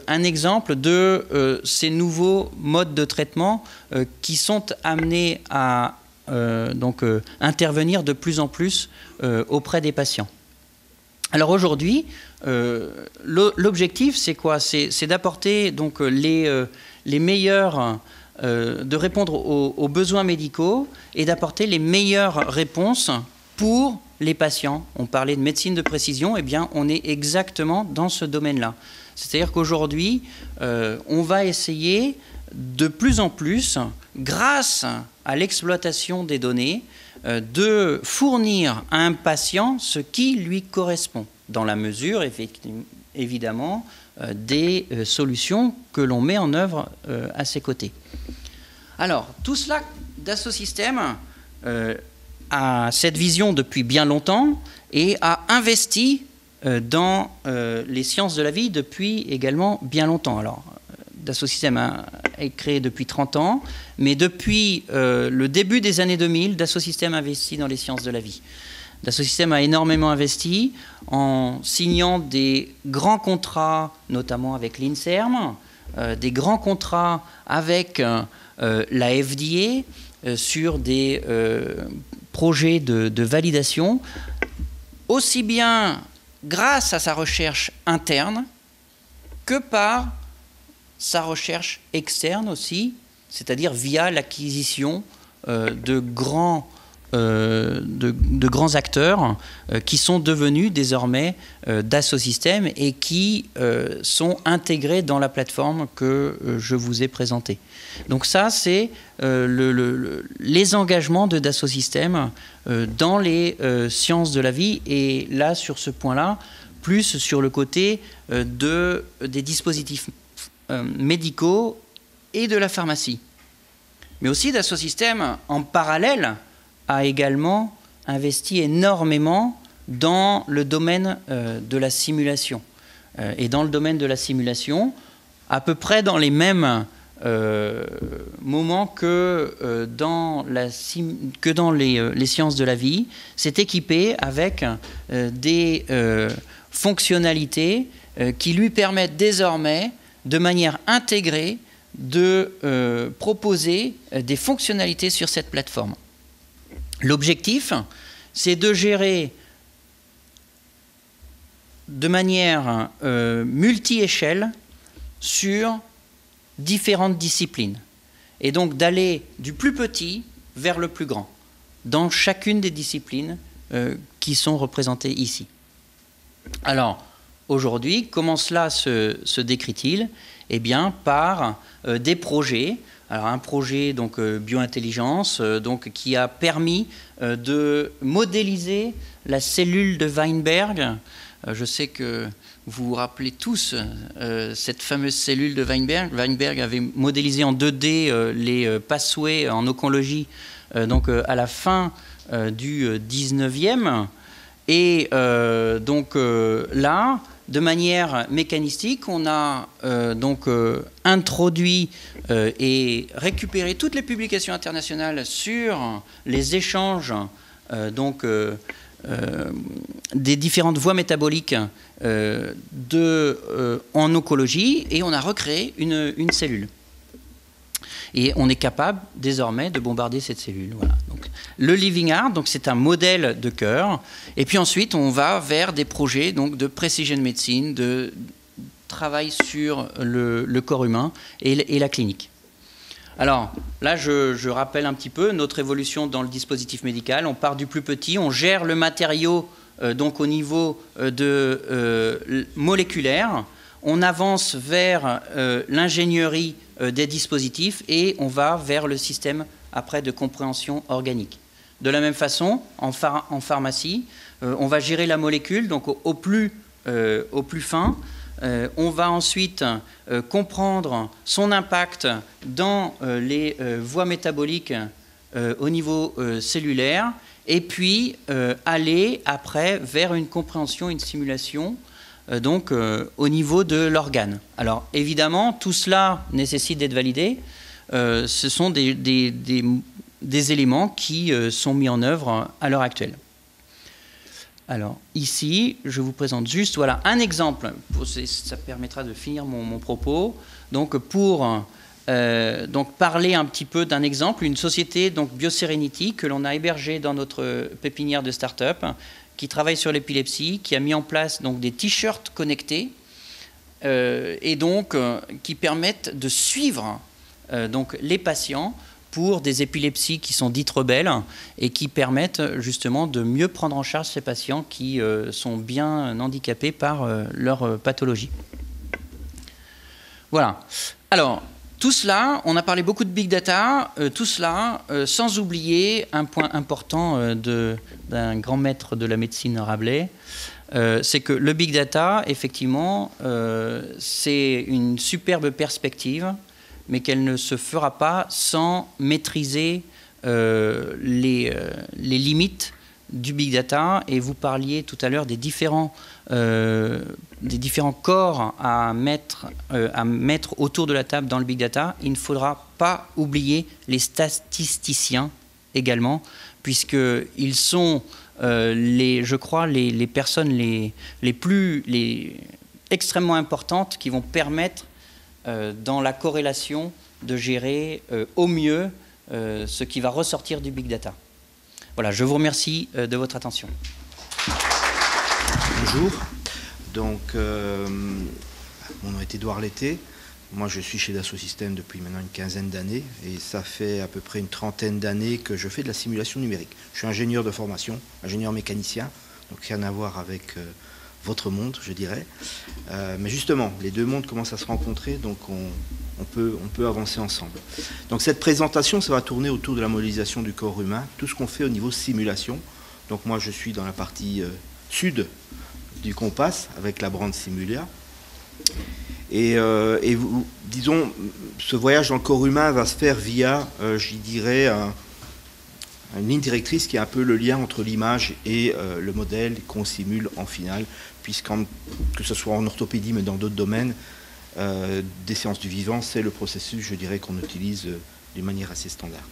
S8: un exemple de ces nouveaux modes de traitement qui sont amenés à intervenir de plus en plus auprès des patients. Alors aujourd'hui, l'objectif, c'est quoi? C'est d'apporter les meilleurs, de répondre aux besoins médicaux et d'apporter les meilleures réponses pour les patients. On parlait de médecine de précision, eh bien on est exactement dans ce domaine-là. C'est-à-dire qu'aujourd'hui, on va essayer de plus en plus, grâce à l'exploitation des données, de fournir à un patient ce qui lui correspond, dans la mesure, évidemment, des solutions que l'on met en œuvre à ses côtés. Alors, tout cela, Dassault Systèmes a cette vision depuis bien longtemps et a investi dans les sciences de la vie depuis également bien longtemps. Alors, Dassault Systèmes est créé depuis 30 ans, mais depuis le début des années 2000, Dassault Systèmes investit dans les sciences de la vie. Dassault Systèmes a énormément investi en signant des grands contrats, notamment avec l'INSERM, des grands contrats avec la FDA sur des projets de validation, aussi bien grâce à sa recherche interne que par sa recherche externe aussi, c'est-à-dire via l'acquisition de grands acteurs qui sont devenus désormais Dassault Systèmes et qui sont intégrés dans la plateforme que je vous ai présentée. Donc ça, c'est les engagements de Dassault Systèmes dans les sciences de la vie, et là, sur ce point-là, plus sur le côté des dispositifs médicaux et de la pharmacie. Mais aussi, Dassault Systèmes, en parallèle, a également investi énormément dans le domaine de la simulation. Et dans le domaine de la simulation, à peu près dans les mêmes moments que dans les sciences de la vie, c'est équipé avec des fonctionnalités qui lui permettent désormais, de manière intégrée, de proposer des fonctionnalités sur cette plateforme. L'objectif, c'est de gérer de manière multi-échelle sur différentes disciplines, et donc d'aller du plus petit vers le plus grand dans chacune des disciplines qui sont représentées ici. Alors, aujourd'hui, comment cela se décrit-il? Eh bien, par des projets. Alors, un projet donc biointelligence, donc qui a permis de modéliser la cellule de Weinberg. Je sais que vous vous rappelez tous cette fameuse cellule de Weinberg. Weinberg avait modélisé en 2D les pathways en oncologie donc à la fin du 19e. Et donc là, de manière mécanistique, on a donc introduit et récupéré toutes les publications internationales sur les échanges donc des différentes voies métaboliques en oncologie, et on a recréé une cellule. Et on est capable désormais de bombarder cette cellule. Voilà. Donc, le Living Heart, donc c'est un modèle de cœur. Et puis ensuite, on va vers des projets donc, de precision medicine, de travail sur le corps humain et la clinique. Alors là, je rappelle un petit peu notre évolution dans le dispositif médical. On part du plus petit, on gère le matériau donc au niveau moléculaire. On avance vers l'ingénierie des dispositifs et on va vers le système après de compréhension organique. De la même façon, en pharmacie, on va gérer la molécule donc au plus fin. On va ensuite comprendre son impact dans les voies métaboliques au niveau cellulaire et puis aller après vers une compréhension, une simulation donc au niveau de l'organe. Alors évidemment, tout cela nécessite d'être validé. Ce sont des éléments qui sont mis en œuvre à l'heure actuelle. Alors ici, je vous présente juste voilà, un exemple. Ça permettra de finir mon propos. Donc pour donc parler un petit peu d'un exemple, une société donc BioSerenity que l'on a hébergée dans notre pépinière de start-up, qui travaille sur l'épilepsie, qui a mis en place donc, des t-shirts connectés et donc qui permettent de suivre donc, les patients pour des épilepsies qui sont dites rebelles et qui permettent justement de mieux prendre en charge ces patients qui sont bien handicapés par leur pathologie. Voilà. Alors, tout cela, on a parlé beaucoup de big data, tout cela sans oublier un point important d'un grand maître de la médecine, Rabelais, c'est que le big data, effectivement, c'est une superbe perspective, mais qu'elle ne se fera pas sans maîtriser les limites du big data. Et vous parliez tout à l'heure des différents corps à mettre autour de la table dans le big data. Il ne faudra pas oublier les statisticiens également, puisqu'ils sont, je crois, les personnes les extrêmement importantes qui vont permettre dans la corrélation de gérer au mieux ce qui va ressortir du big data. Voilà, je vous remercie de votre attention.
S3: Bonjour, donc mon nom est Édouard Letté. Moi je suis chez Dassault Systèmes depuis maintenant une quinzaine d'années et ça fait à peu près une trentaine d'années que je fais de la simulation numérique. Je suis ingénieur de formation, ingénieur mécanicien, donc rien à voir avec votre monde, je dirais. Mais justement, les deux mondes commencent à se rencontrer, donc on peut avancer ensemble. Donc cette présentation, ça va tourner autour de la modélisation du corps humain, tout ce qu'on fait au niveau simulation. Donc moi, je suis dans la partie sud du Compass, avec la brande Simulia. Et disons, ce voyage dans le corps humain va se faire via, je dirais, une ligne directrice qui est un peu le lien entre l'image et le modèle qu'on simule en finale, que ce soit en orthopédie, mais dans d'autres domaines, des sciences du vivant, c'est le processus, je dirais, qu'on utilise d'une manière assez standard.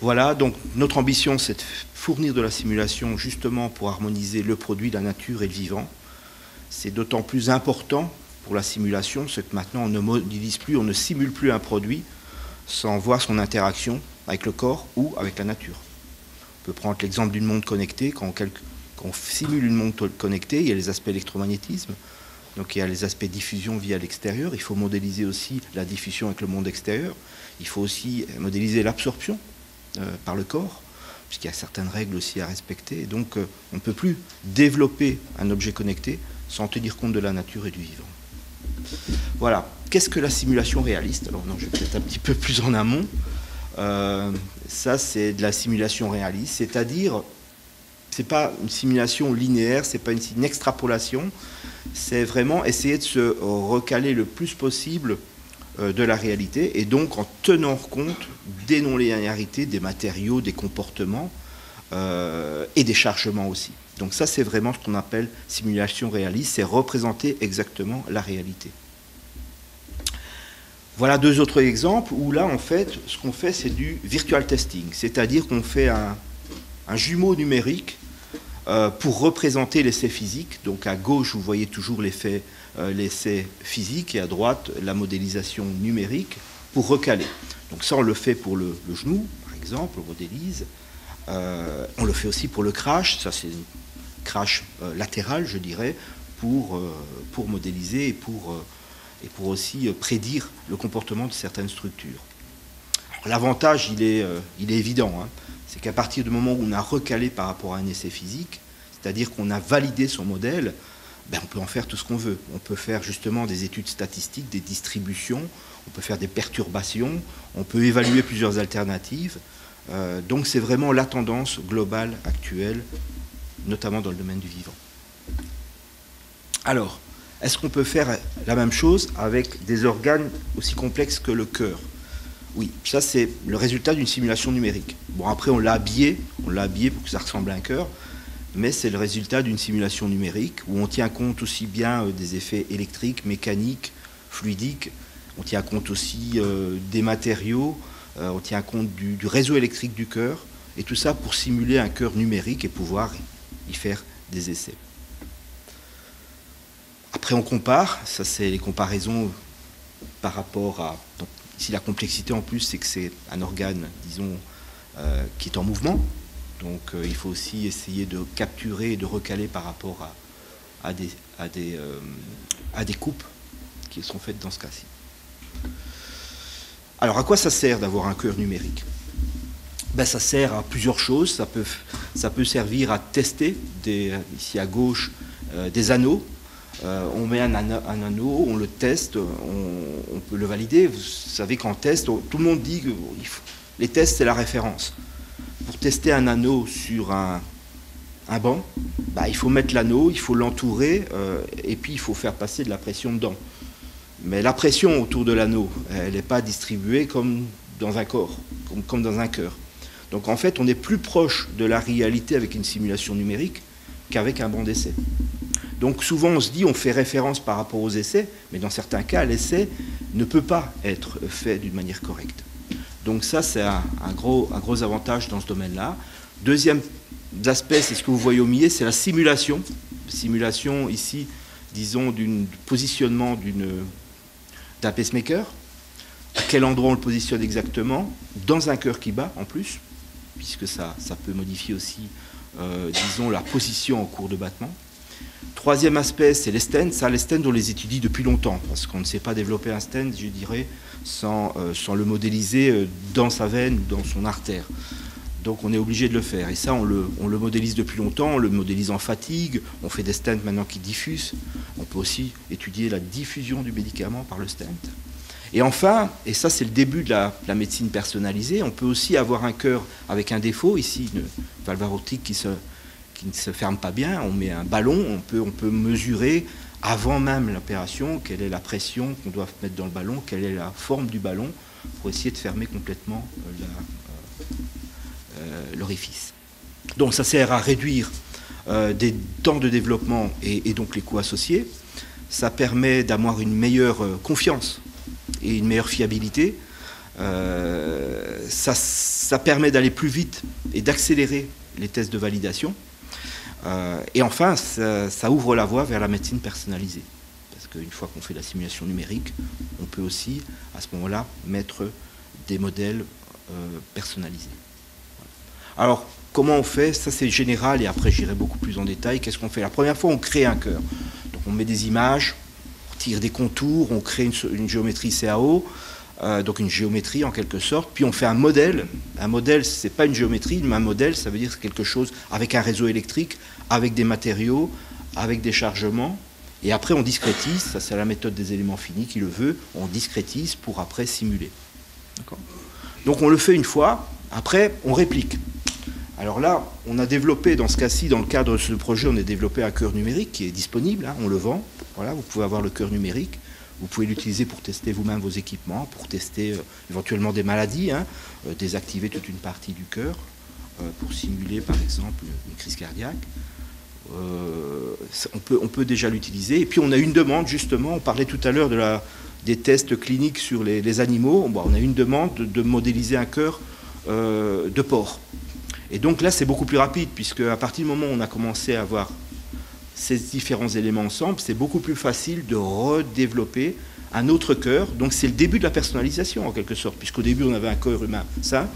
S3: Voilà, donc notre ambition, c'est de fournir de la simulation justement pour harmoniser le produit, la nature et le vivant. C'est d'autant plus important pour la simulation, c'est que maintenant on ne modélise plus, on ne simule plus un produit sans voir son interaction avec le corps ou avec la nature. On peut prendre l'exemple d'une montre connectée. Quand on simule une montre connectée, il y a les aspects électromagnétisme, donc il y a les aspects diffusion via l'extérieur. Il faut modéliser aussi la diffusion avec le monde extérieur. Il faut aussi modéliser l'absorption par le corps, puisqu'il y a certaines règles aussi à respecter. Et donc on ne peut plus développer un objet connecté sans tenir compte de la nature et du vivant. Voilà. Qu'est-ce que la simulation réaliste? Alors non, je vais peut-être un petit peu plus en amont. Ça, c'est de la simulation réaliste, c'est-à-dire, c'est pas une simulation linéaire, c'est pas une extrapolation, c'est vraiment essayer de se recaler le plus possible de la réalité, et donc en tenant compte des non-linéarités, des matériaux, des comportements, et des chargements aussi. Donc ça, c'est vraiment ce qu'on appelle simulation réaliste, c'est représenter exactement la réalité. Voilà deux autres exemples où là, en fait, ce qu'on fait, c'est du virtual testing, c'est-à-dire qu'on fait un jumeau numérique pour représenter l'essai physique. Donc à gauche, vous voyez toujours l'essai physique, et à droite, la modélisation numérique pour recaler. Donc ça, on le fait pour le genou, par exemple, on modélise. On le fait aussi pour le crash, ça c'est une crash latérale, je dirais, pour modéliser et pour aussi prédire le comportement de certaines structures. L'avantage, il est évident, hein. C'est qu'à partir du moment où on a recalé par rapport à un essai physique, c'est-à-dire qu'on a validé son modèle, ben on peut en faire tout ce qu'on veut. On peut faire justement des études statistiques, des distributions, on peut faire des perturbations, on peut évaluer plusieurs alternatives. Donc c'est vraiment la tendance globale actuelle, notamment dans le domaine du vivant. Alors, est-ce qu'on peut faire la même chose avec des organes aussi complexes que le cœur? Oui, ça c'est le résultat d'une simulation numérique. Bon, après on l'a habillé pour que ça ressemble à un cœur, mais c'est le résultat d'une simulation numérique où on tient compte aussi bien des effets électriques, mécaniques, fluidiques, on tient compte aussi des matériaux, on tient compte du réseau électrique du cœur, et tout ça pour simuler un cœur numérique et pouvoir y faire des essais. Après on compare, ça c'est les comparaisons par rapport à... Donc, ici la complexité en plus c'est que c'est un organe, disons, qui est en mouvement, donc il faut aussi essayer de capturer et de recaler par rapport à des coupes qui sont faites dans ce cas-ci. Alors à quoi ça sert d'avoir un cœur numérique? Ben, ça sert à plusieurs choses. Ça peut servir à tester, ici à gauche, des anneaux. On met un anneau, on le teste, on peut le valider. Vous savez qu'en test, tout le monde dit que les tests, c'est la référence. Pour tester un anneau sur un banc, ben, il faut mettre l'anneau, il faut l'entourer, et puis il faut faire passer de la pression dedans. Mais la pression autour de l'anneau, elle n'est pas distribuée comme dans un corps, comme dans un cœur. Donc en fait, on est plus proche de la réalité avec une simulation numérique qu'avec un banc d'essai. Donc souvent, on se dit, on fait référence par rapport aux essais, mais dans certains cas, l'essai ne peut pas être fait d'une manière correcte. Donc ça, c'est un gros avantage dans ce domaine-là. Deuxième aspect, c'est ce que vous voyez au milieu, c'est la simulation. Simulation ici, disons, du positionnement d'un pacemaker. À quel endroit on le positionne exactement, dans un cœur qui bat en plus, puisque ça peut modifier aussi, disons, la position en cours de battement. Troisième aspect, c'est les stents. Ça, les stents, on les étudie depuis longtemps, parce qu'on ne sait pas développer un stent, je dirais, sans le modéliser dans sa veine, dans son artère. Donc on est obligé de le faire. Et ça, on le modélise depuis longtemps, on le modélise en fatigue, on fait des stents maintenant qui diffusent. On peut aussi étudier la diffusion du médicament par le stent. Et enfin, et ça c'est le début de la médecine personnalisée, on peut aussi avoir un cœur avec un défaut, ici une valve aortique qui ne se ferme pas bien, on met un ballon, on peut mesurer avant même l'opération quelle est la pression qu'on doit mettre dans le ballon, quelle est la forme du ballon, pour essayer de fermer complètement l'orifice. Donc ça sert à réduire des temps de développement et donc les coûts associés. Ça permet d'avoir une meilleure confiance et une meilleure fiabilité. Ça permet d'aller plus vite et d'accélérer les tests de validation. Et enfin, ça ouvre la voie vers la médecine personnalisée. Parce qu'une fois qu'on fait la simulation numérique, on peut aussi, à ce moment-là, mettre des modèles personnalisés. Voilà. Alors, comment on fait? Ça, c'est général, et après, j'irai beaucoup plus en détail. Qu'est-ce qu'on fait? La première fois, on crée un cœur. Donc, on met des images, on tire des contours, on crée une géométrie CAO, donc une géométrie en quelque sorte, puis on fait un modèle. Un modèle, c'est pas une géométrie, mais un modèle, ça veut dire quelque chose avec un réseau électrique, avec des matériaux, avec des chargements, Et après, on discrétise, ça c'est la méthode des éléments finis qui le veut, on discrétise pour après simuler. Donc on le fait une fois, après on réplique. Alors là, on a développé, dans ce cas-ci, dans le cadre de ce projet, on a développé un cœur numérique qui est disponible, hein, on le vend. Voilà, vous pouvez avoir le cœur numérique. Vous pouvez l'utiliser pour tester vous-même vos équipements, pour tester éventuellement des maladies, hein, désactiver toute une partie du cœur, pour simuler par exemple une crise cardiaque. On peut déjà l'utiliser. Et puis on a une demande, justement, on parlait tout à l'heure des tests cliniques sur les animaux. Bon, on a une demande de modéliser un cœur de porc. Et donc là, c'est beaucoup plus rapide, puisque à partir du moment où on a commencé à avoir ces différents éléments ensemble, c'est beaucoup plus facile de redévelopper un autre cœur. Donc c'est le début de la personnalisation, en quelque sorte, puisqu'au début, on avait un cœur humain sain.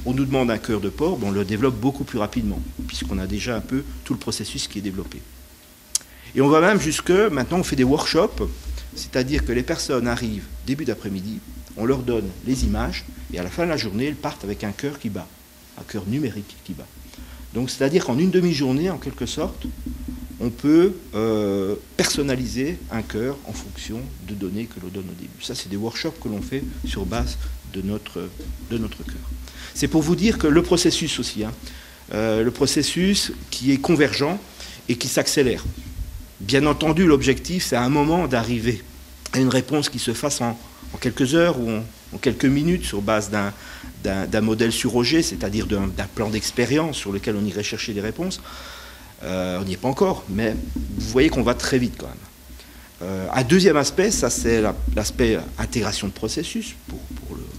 S3: On nous demande un cœur de porc, bon, on le développe beaucoup plus rapidement, puisqu'on a déjà un peu tout le processus qui est développé. Et on va même jusque, maintenant, on fait des workshops, c'est-à-dire que les personnes arrivent début d'après-midi, on leur donne les images, et à la fin de la journée, elles partent avec un cœur qui bat. Un cœur numérique qui bat. Donc c'est-à-dire qu'en une demi-journée, en quelque sorte, on peut personnaliser un cœur en fonction de données que l'on donne au début. Ça, c'est des workshops que l'on fait sur base de notre cœur. C'est pour vous dire que le processus aussi, hein, le processus qui est convergent et qui s'accélère. Bien entendu, l'objectif, c'est à un moment d'arriver à une réponse qui se fasse en quelques heures ou en quelques minutes sur base d'un modèle surrogé, c'est-à-dire d'un plan d'expérience sur lequel on irait chercher des réponses. On n'y est pas encore, mais vous voyez qu'on va très vite quand même. Un deuxième aspect, ça c'est l'aspect intégration de processus,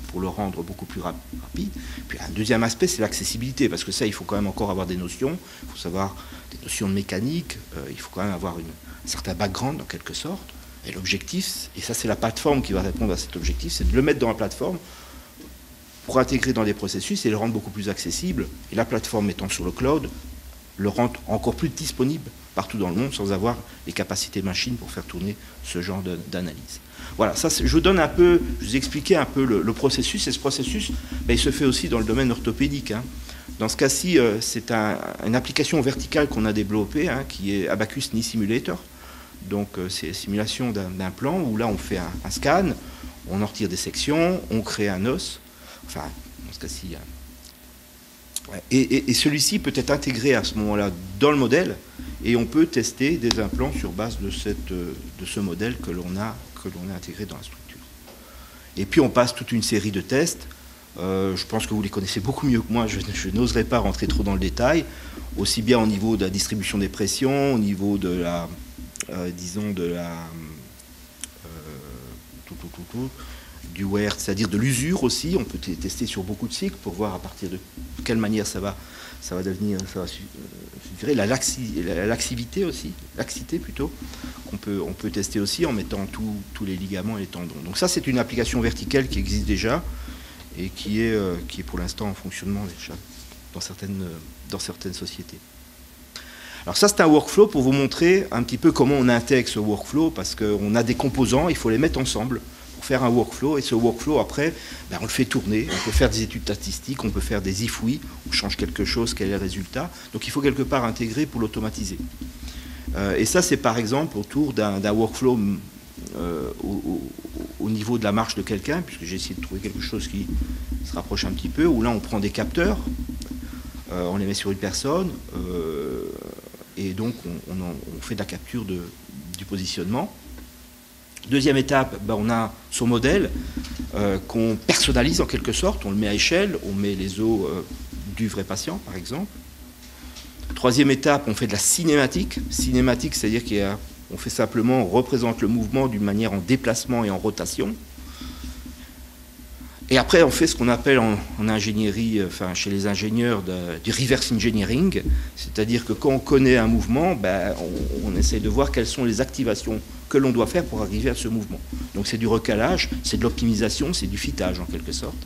S3: pour le rendre beaucoup plus rapide. Puis un deuxième aspect, c'est l'accessibilité, parce que ça, il faut quand même encore avoir des notions, il faut savoir des notions de mécanique, il faut quand même avoir un certain background en quelque sorte. Et l'objectif, et ça c'est la plateforme qui va répondre à cet objectif, c'est de le mettre dans la plateforme pour intégrer dans des processus et le rendre beaucoup plus accessible. Et la plateforme étant sur le cloud, le rendre encore plus disponible partout dans le monde sans avoir les capacités machines pour faire tourner ce genre d'analyse. Voilà, ça, je vous donne un peu, je vous ai expliqué un peu le processus, et ce processus, ben, il se fait aussi dans le domaine orthopédique. Hein. Dans ce cas-ci, c'est une application verticale qu'on a développée, hein, qui est Abacus Knee Simulator. Donc c'est la simulation d'un plan où là on fait un scan, on en retire des sections, on crée un os, enfin dans ce cas-ci. Et celui-ci peut être intégré à ce moment-là dans le modèle et on peut tester des implants sur base de ce modèle que l'on a intégré dans la structure. Et puis on passe toute une série de tests. Je pense que vous les connaissez beaucoup mieux que moi, je n'oserais pas rentrer trop dans le détail, aussi bien au niveau de la distribution des pressions, au niveau de la... disons du wear, c'est-à-dire de l'usure aussi. On peut tester sur beaucoup de cycles pour voir à partir de quelle manière ça va devenir, ça va suggérer la laxivité aussi, laxité plutôt. On peut tester aussi en mettant tous les ligaments et les tendons. Donc ça, c'est une application verticale qui existe déjà et qui est pour l'instant en fonctionnement déjà dans certaines sociétés. Alors ça, c'est un workflow pour vous montrer un petit peu comment on intègre ce workflow, parce qu'on a des composants, il faut les mettre ensemble pour faire un workflow, et ce workflow, après, ben, on le fait tourner, on peut faire des études statistiques, on peut faire des if-oui, on change quelque chose, quel est le résultat, donc il faut quelque part intégrer pour l'automatiser. Et ça, c'est par exemple autour d'un workflow au niveau de la marche de quelqu'un, puisque j'ai essayé de trouver quelque chose qui se rapproche un petit peu, où là, on prend des capteurs, on les met sur une personne, et donc on fait de la capture du positionnement. Deuxième étape, ben, on a son modèle qu'on personnalise en quelque sorte, on le met à échelle, on met les os du vrai patient par exemple. Troisième étape, on fait de la cinématique. Cinématique, c'est-à-dire qu'on fait simplement, on représente le mouvement d'une manière en déplacement et en rotation. Et après, on fait ce qu'on appelle en ingénierie, enfin chez les ingénieurs, du reverse engineering, c'est-à-dire que quand on connaît un mouvement, ben, on essaye de voir quelles sont les activations que l'on doit faire pour arriver à ce mouvement. Donc c'est du recalage, c'est de l'optimisation, c'est du fitage en quelque sorte.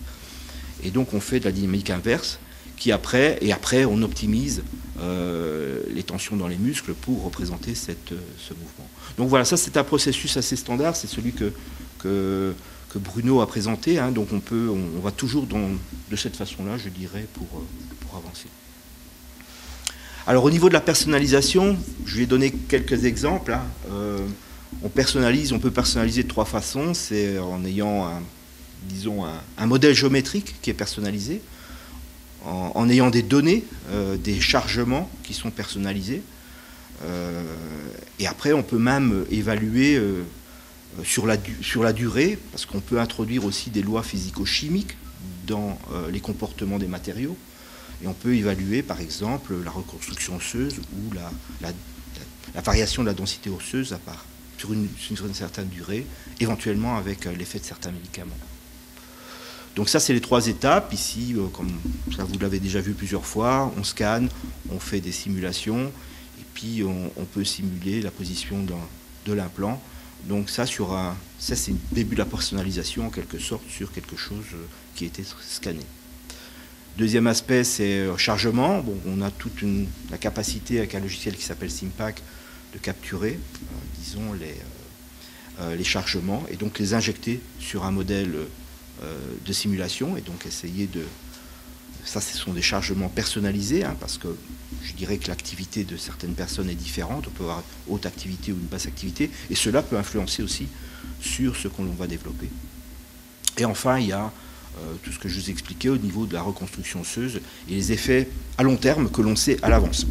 S3: Et donc on fait de la dynamique inverse, et après on optimise les tensions dans les muscles pour représenter ce mouvement. Donc voilà, ça c'est un processus assez standard, c'est celui que Bruno a présenté, hein, donc on va toujours de cette façon-là, je dirais, pour avancer. Alors au niveau de la personnalisation, je vais donner quelques exemples. Hein. on peut personnaliser de 3 façons. C'est en ayant un modèle géométrique qui est personnalisé, en ayant des données, des chargements qui sont personnalisés. Et après, on peut même évaluer sur la durée, parce qu'on peut introduire aussi des lois physico-chimiques dans les comportements des matériaux. Et on peut évaluer, par exemple, la reconstruction osseuse ou la variation de la densité osseuse sur une certaine durée, éventuellement avec l'effet de certains médicaments. Donc ça, c'est les 3 étapes. Ici, comme ça, vous l'avez déjà vu plusieurs fois, on scanne, on fait des simulations, et puis on peut simuler la position de l'implant. Donc ça, c'est le début de la personnalisation, en quelque sorte, sur quelque chose qui a été scanné. Deuxième aspect, c'est chargement. Bon, on a toute la capacité avec un logiciel qui s'appelle Simpack de capturer, disons, les chargements et donc les injecter sur un modèle de simulation et donc essayer de... Ça, ce sont des chargements personnalisés, hein, parce que je dirais que l'activité de certaines personnes est différente. On peut avoir une haute activité ou une basse activité et cela peut influencer aussi sur ce qu'on va développer. Et enfin, il y a tout ce que je vous expliquais au niveau de la reconstruction osseuse et les effets à long terme que l'on sait à l'avance.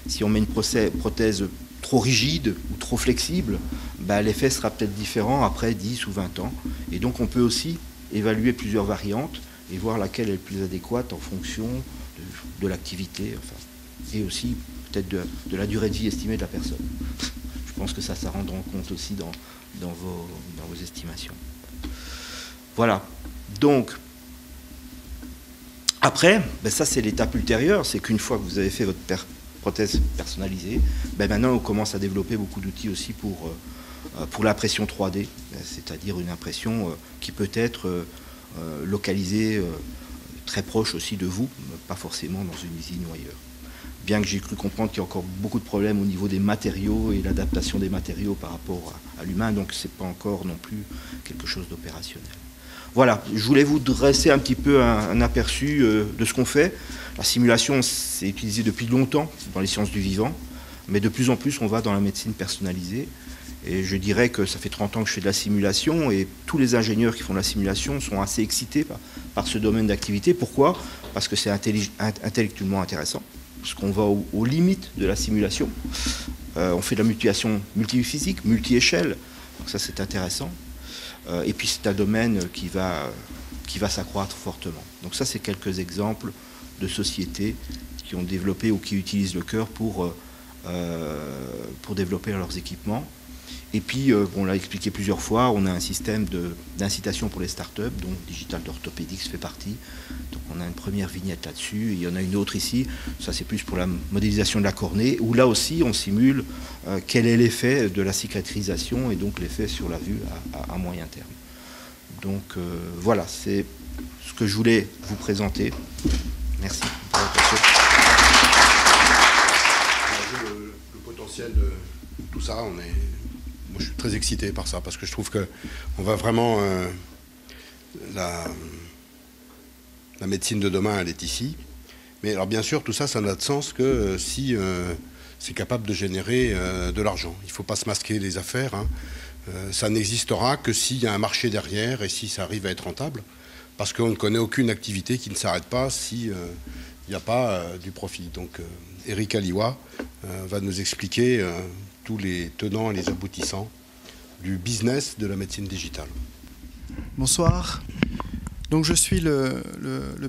S3: Si on met une prothèse trop rigide ou trop flexible, l'effet sera peut-être différent après 10 ou 20 ans. Et donc on peut aussi évaluer plusieurs variantes et voir laquelle est la plus adéquate en fonction de l'activité, et aussi peut-être de la durée de vie estimée de la personne. Je pense que ça rendra compte aussi dans vos estimations. Voilà. Donc, après, ça c'est l'étape ultérieure, c'est qu'une fois que vous avez fait votre prothèse personnalisée, maintenant on commence à développer beaucoup d'outils aussi pour l'impression 3D, c'est-à-dire une impression qui peut être localisée très proche aussi de vous, pas forcément dans une usine ou ailleurs. Bien que j'ai cru comprendre qu'il y a encore beaucoup de problèmes au niveau des matériaux et l'adaptation des matériaux par rapport à l'humain, donc c'est pas encore non plus quelque chose d'opérationnel. Voilà, je voulais vous dresser un petit peu un aperçu de ce qu'on fait. La simulation, c'est utilisé depuis longtemps dans les sciences du vivant, mais de plus en plus, on va dans la médecine personnalisée. Et je dirais que ça fait 30 ans que je fais de la simulation, et tous les ingénieurs qui font de la simulation sont assez excités par ce domaine d'activité. Pourquoi ? Parce que c'est intellectuellement intéressant, parce qu'on va aux limites de la simulation. On fait de la mutation multiphysique, multi-échelle, donc ça c'est intéressant. Et puis c'est un domaine qui va s'accroître fortement. Donc ça, c'est quelques exemples de sociétés qui ont développé ou qui utilisent le cœur pour développer leurs équipements. Et puis, on l'a expliqué plusieurs fois, on a un système d'incitation pour les startups, dont Digital Orthopedics fait partie. Donc on a une première vignette là-dessus, et il y en a une autre ici, ça c'est plus pour la modélisation de la cornée, où là aussi on simule quel est l'effet de la cicatrisation et donc l'effet sur la vue à moyen terme. Donc voilà, c'est ce que je voulais vous présenter. Merci pour votre attention.
S1: Le potentiel de tout ça, moi je suis très excité par ça, parce que je trouve qu'on va vraiment... la médecine de demain, elle est ici. Mais alors bien sûr, tout ça, ça n'a de sens que si c'est capable de générer de l'argent. Il ne faut pas se masquer les affaires, hein. Ça n'existera que s'il y a un marché derrière et si ça arrive à être rentable. Parce qu'on ne connaît aucune activité qui ne s'arrête pas s'il n'y a pas du profit. Donc Eric Aliwa va nous expliquer tous les tenants et les aboutissants du business de la médecine digitale.
S9: Bonsoir. Donc je suis le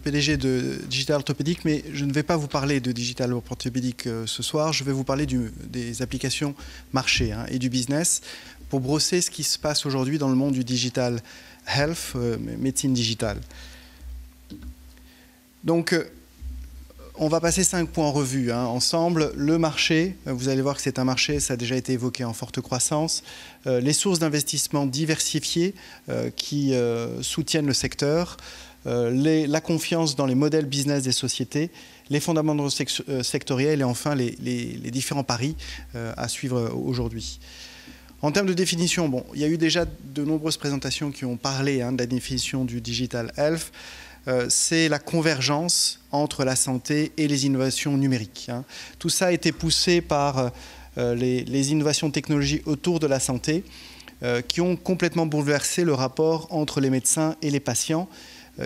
S9: PDG de Digital Orthopedics, mais je ne vais pas vous parler de Digital Orthopedics ce soir, je vais vous parler des applications marché et du business pour brosser ce qui se passe aujourd'hui dans le monde du digital health, médecine digitale. Donc on va passer 5 points en revue ensemble. Le marché, vous allez voir que c'est un marché, ça a déjà été évoqué, en forte croissance. Les sources d'investissement diversifiées qui soutiennent le secteur. La confiance dans les modèles business des sociétés. Les fondamentaux sectoriels et enfin les différents paris à suivre aujourd'hui. En termes de définition, bon, il y a eu déjà de nombreuses présentations qui ont parlé de la définition du digital health. C'est la convergence entre la santé et les innovations numériques. Tout ça a été poussé par les innovations technologiques autour de la santé qui ont complètement bouleversé le rapport entre les médecins et les patients,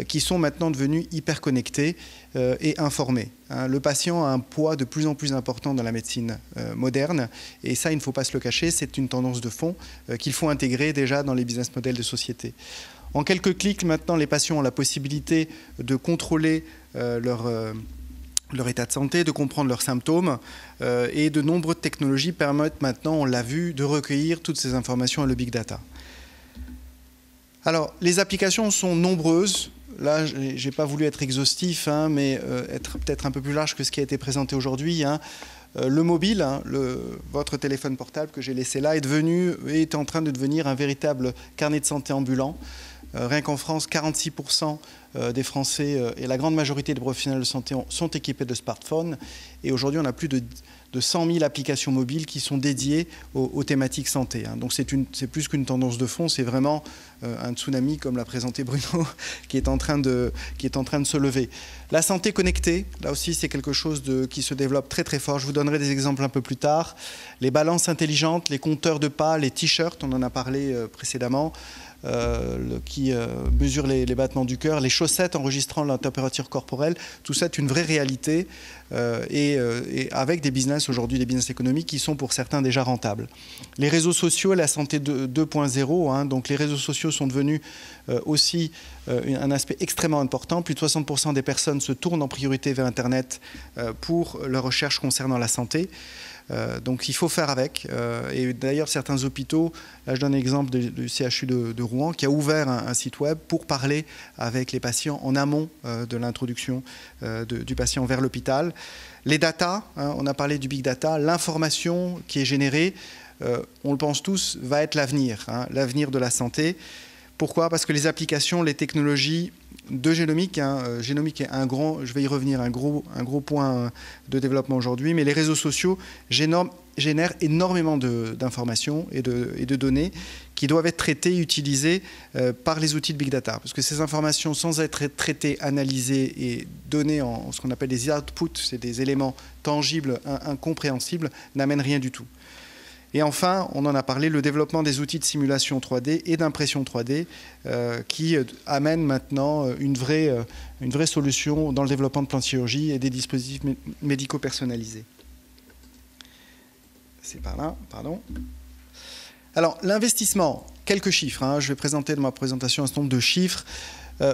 S9: qui sont maintenant devenus hyper connectés et informés. Le patient a un poids de plus en plus important dans la médecine moderne, et ça, il ne faut pas se le cacher, c'est une tendance de fond qu'il faut intégrer déjà dans les business models de société. En quelques clics, maintenant, les patients ont la possibilité de contrôler leur état de santé, de comprendre leurs symptômes, et de nombreuses technologies permettent maintenant, on l'a vu, de recueillir toutes ces informations à le big data. Alors, les applications sont nombreuses. Là, je n'ai pas voulu être exhaustif, mais être peut-être un peu plus large que ce qui a été présenté aujourd'hui. Le mobile, votre téléphone portable que j'ai laissé là, est en train de devenir un véritable carnet de santé ambulant. Rien qu'en France, 46% des Français et la grande majorité des professionnels de santé sont équipés de smartphones. Et aujourd'hui, on a plus de 100 000 applications mobiles qui sont dédiées aux thématiques santé. Donc c'est plus qu'une tendance de fond, c'est vraiment un tsunami, comme l'a présenté Bruno, qui est en train de se lever. La santé connectée, là aussi, c'est quelque chose qui se développe très très fort. Je vous donnerai des exemples un peu plus tard. Les balances intelligentes, les compteurs de pas, les t-shirts, on en a parlé précédemment, qui mesurent les battements du cœur, les chaussettes enregistrant la température corporelle, tout ça est une vraie réalité et avec des business aujourd'hui, des business économiques qui sont pour certains déjà rentables. Les réseaux sociaux, la santé 2.0, donc les réseaux sociaux sont devenus aussi un aspect extrêmement important. Plus de 60% des personnes se tournent en priorité vers Internet pour leurs recherches concernant la santé. Donc il faut faire avec. Et d'ailleurs, certains hôpitaux, là je donne l'exemple du CHU de Rouen, qui a ouvert un site web pour parler avec les patients en amont de l'introduction du patient vers l'hôpital. Les data, on a parlé du big data, l'information qui est générée, on le pense tous, va être l'avenir, l'avenir de la santé. Pourquoi ? Parce que les applications, les technologies de génomique, génomique est je vais y revenir, un gros point de développement aujourd'hui, mais les réseaux sociaux génèrent énormément d'informations et de données qui doivent être traitées et utilisées par les outils de big data. Parce que ces informations, sans être traitées, analysées et données en ce qu'on appelle des outputs, c'est des éléments tangibles, incompréhensibles, n'amènent rien du tout. Et enfin, on en a parlé, le développement des outils de simulation 3D et d'impression 3D qui amènent maintenant une vraie solution dans le développement de plans de chirurgie et des dispositifs médicaux personnalisés. C'est par là, pardon. Alors, l'investissement, quelques chiffres. Je vais présenter dans ma présentation un certain nombre de chiffres.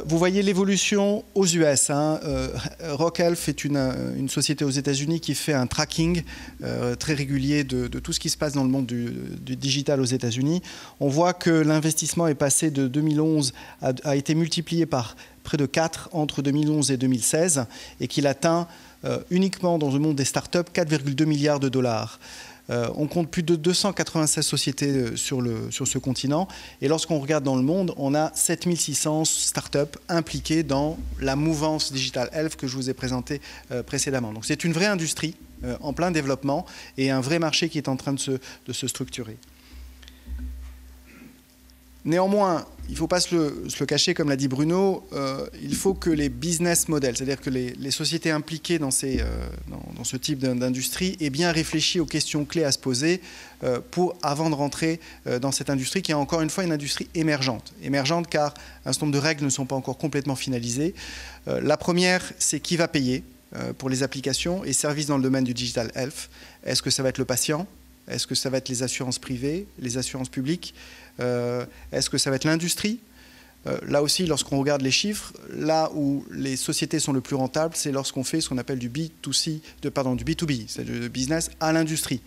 S9: Vous voyez l'évolution aux US. Rock Health est une société aux États-Unis qui fait un tracking très régulier de tout ce qui se passe dans le monde du digital aux États-Unis. On voit que l'investissement est passé de 2011, a été multiplié par près de 4 entre 2011 et 2016 et qu'il atteint uniquement dans le monde des startups 4,2 milliards de dollars. On compte plus de 296 sociétés sur ce continent. Et lorsqu'on regarde dans le monde, on a 7600 startups impliquées dans la mouvance Digital Health que je vous ai présentée précédemment. Donc c'est une vraie industrie en plein développement et un vrai marché qui est en train de se structurer. Néanmoins, il ne faut pas se le cacher, comme l'a dit Bruno, il faut que les business models, c'est-à-dire que les sociétés impliquées dans ce type d'industrie aient bien réfléchi aux questions clés à se poser avant de rentrer dans cette industrie qui est encore une fois une industrie émergente. Émergente car un certain nombre de règles ne sont pas encore complètement finalisées. La première, c'est qui va payer pour les applications et services dans le domaine du digital health. Est-ce que ça va être le patient ? Est-ce que ça va être les assurances privées, les assurances publiques ? Est-ce que ça va être l'industrie ? Là aussi, lorsqu'on regarde les chiffres, là où les sociétés sont le plus rentables, c'est lorsqu'on fait ce qu'on appelle du B2C, du B2B, c'est du business à l'industrie.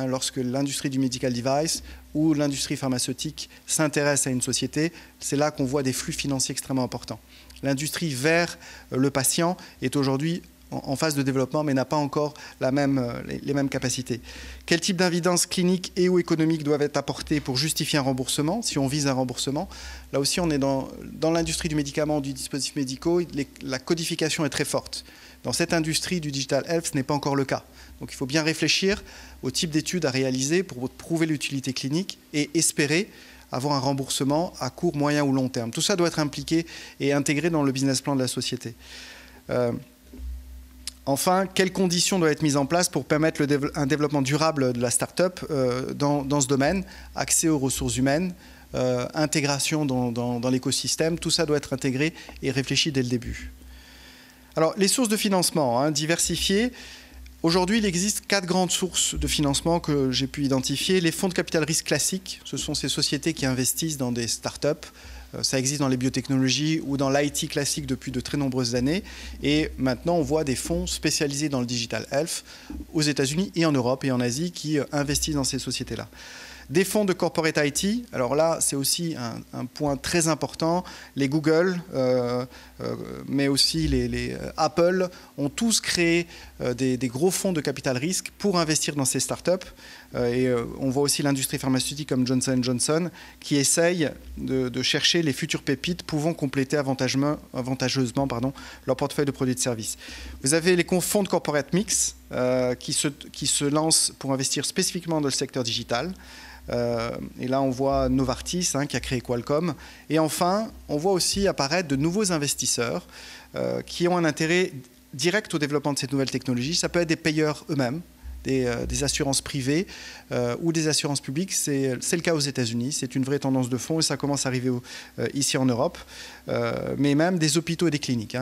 S9: Lorsque l'industrie du medical device ou l'industrie pharmaceutique s'intéresse à une société, c'est là qu'on voit des flux financiers extrêmement importants. L'industrie vers le patient est aujourd'hui en phase de développement, mais n'a pas encore les mêmes capacités. Quel type d'évidence clinique et ou économique doivent être apportées pour justifier un remboursement, si on vise un remboursement? Là aussi, on est dans l'industrie du médicament, du dispositif médicaux, la codification est très forte. Dans cette industrie du digital health, ce n'est pas encore le cas. Donc il faut bien réfléchir au type d'études à réaliser pour prouver l'utilité clinique et espérer avoir un remboursement à court, moyen ou long terme. Tout ça doit être impliqué et intégré dans le business plan de la société. Enfin, quelles conditions doivent être mises en place pour permettre un développement durable de la start-up dans ce domaine? Accès aux ressources humaines, intégration dans l'écosystème, tout ça doit être intégré et réfléchi dès le début. Alors, les sources de financement, diversifiées. Aujourd'hui, il existe 4 grandes sources de financement que j'ai pu identifier. Les fonds de capital risque classiques, ce sont ces sociétés qui investissent dans des start-up. Ça existe dans les biotechnologies ou dans l'IT classique depuis de très nombreuses années. Et maintenant, on voit des fonds spécialisés dans le digital health aux États-Unis et en Europe et en Asie qui investissent dans ces sociétés-là. Des fonds de corporate IT, alors là, c'est aussi un point très important. Les Google, mais aussi les Apple ont tous créé des gros fonds de capital risque pour investir dans ces startups. Et on voit aussi l'industrie pharmaceutique comme Johnson & Johnson qui essaye de chercher les futures pépites pouvant compléter avantageusement leur portefeuille de produits et de services. Vous avez les fonds de corporate mix qui se lancent pour investir spécifiquement dans le secteur digital. Et là, on voit Novartis qui a créé Qualcomm. Et enfin, on voit aussi apparaître de nouveaux investisseurs qui ont un intérêt direct au développement de cette nouvelle technologie. Ça peut être des payeurs eux-mêmes, des assurances privées ou des assurances publiques. C'est le cas aux États-Unis. C'est une vraie tendance de fond et ça commence à arriver ici en Europe. Mais même des hôpitaux et des cliniques.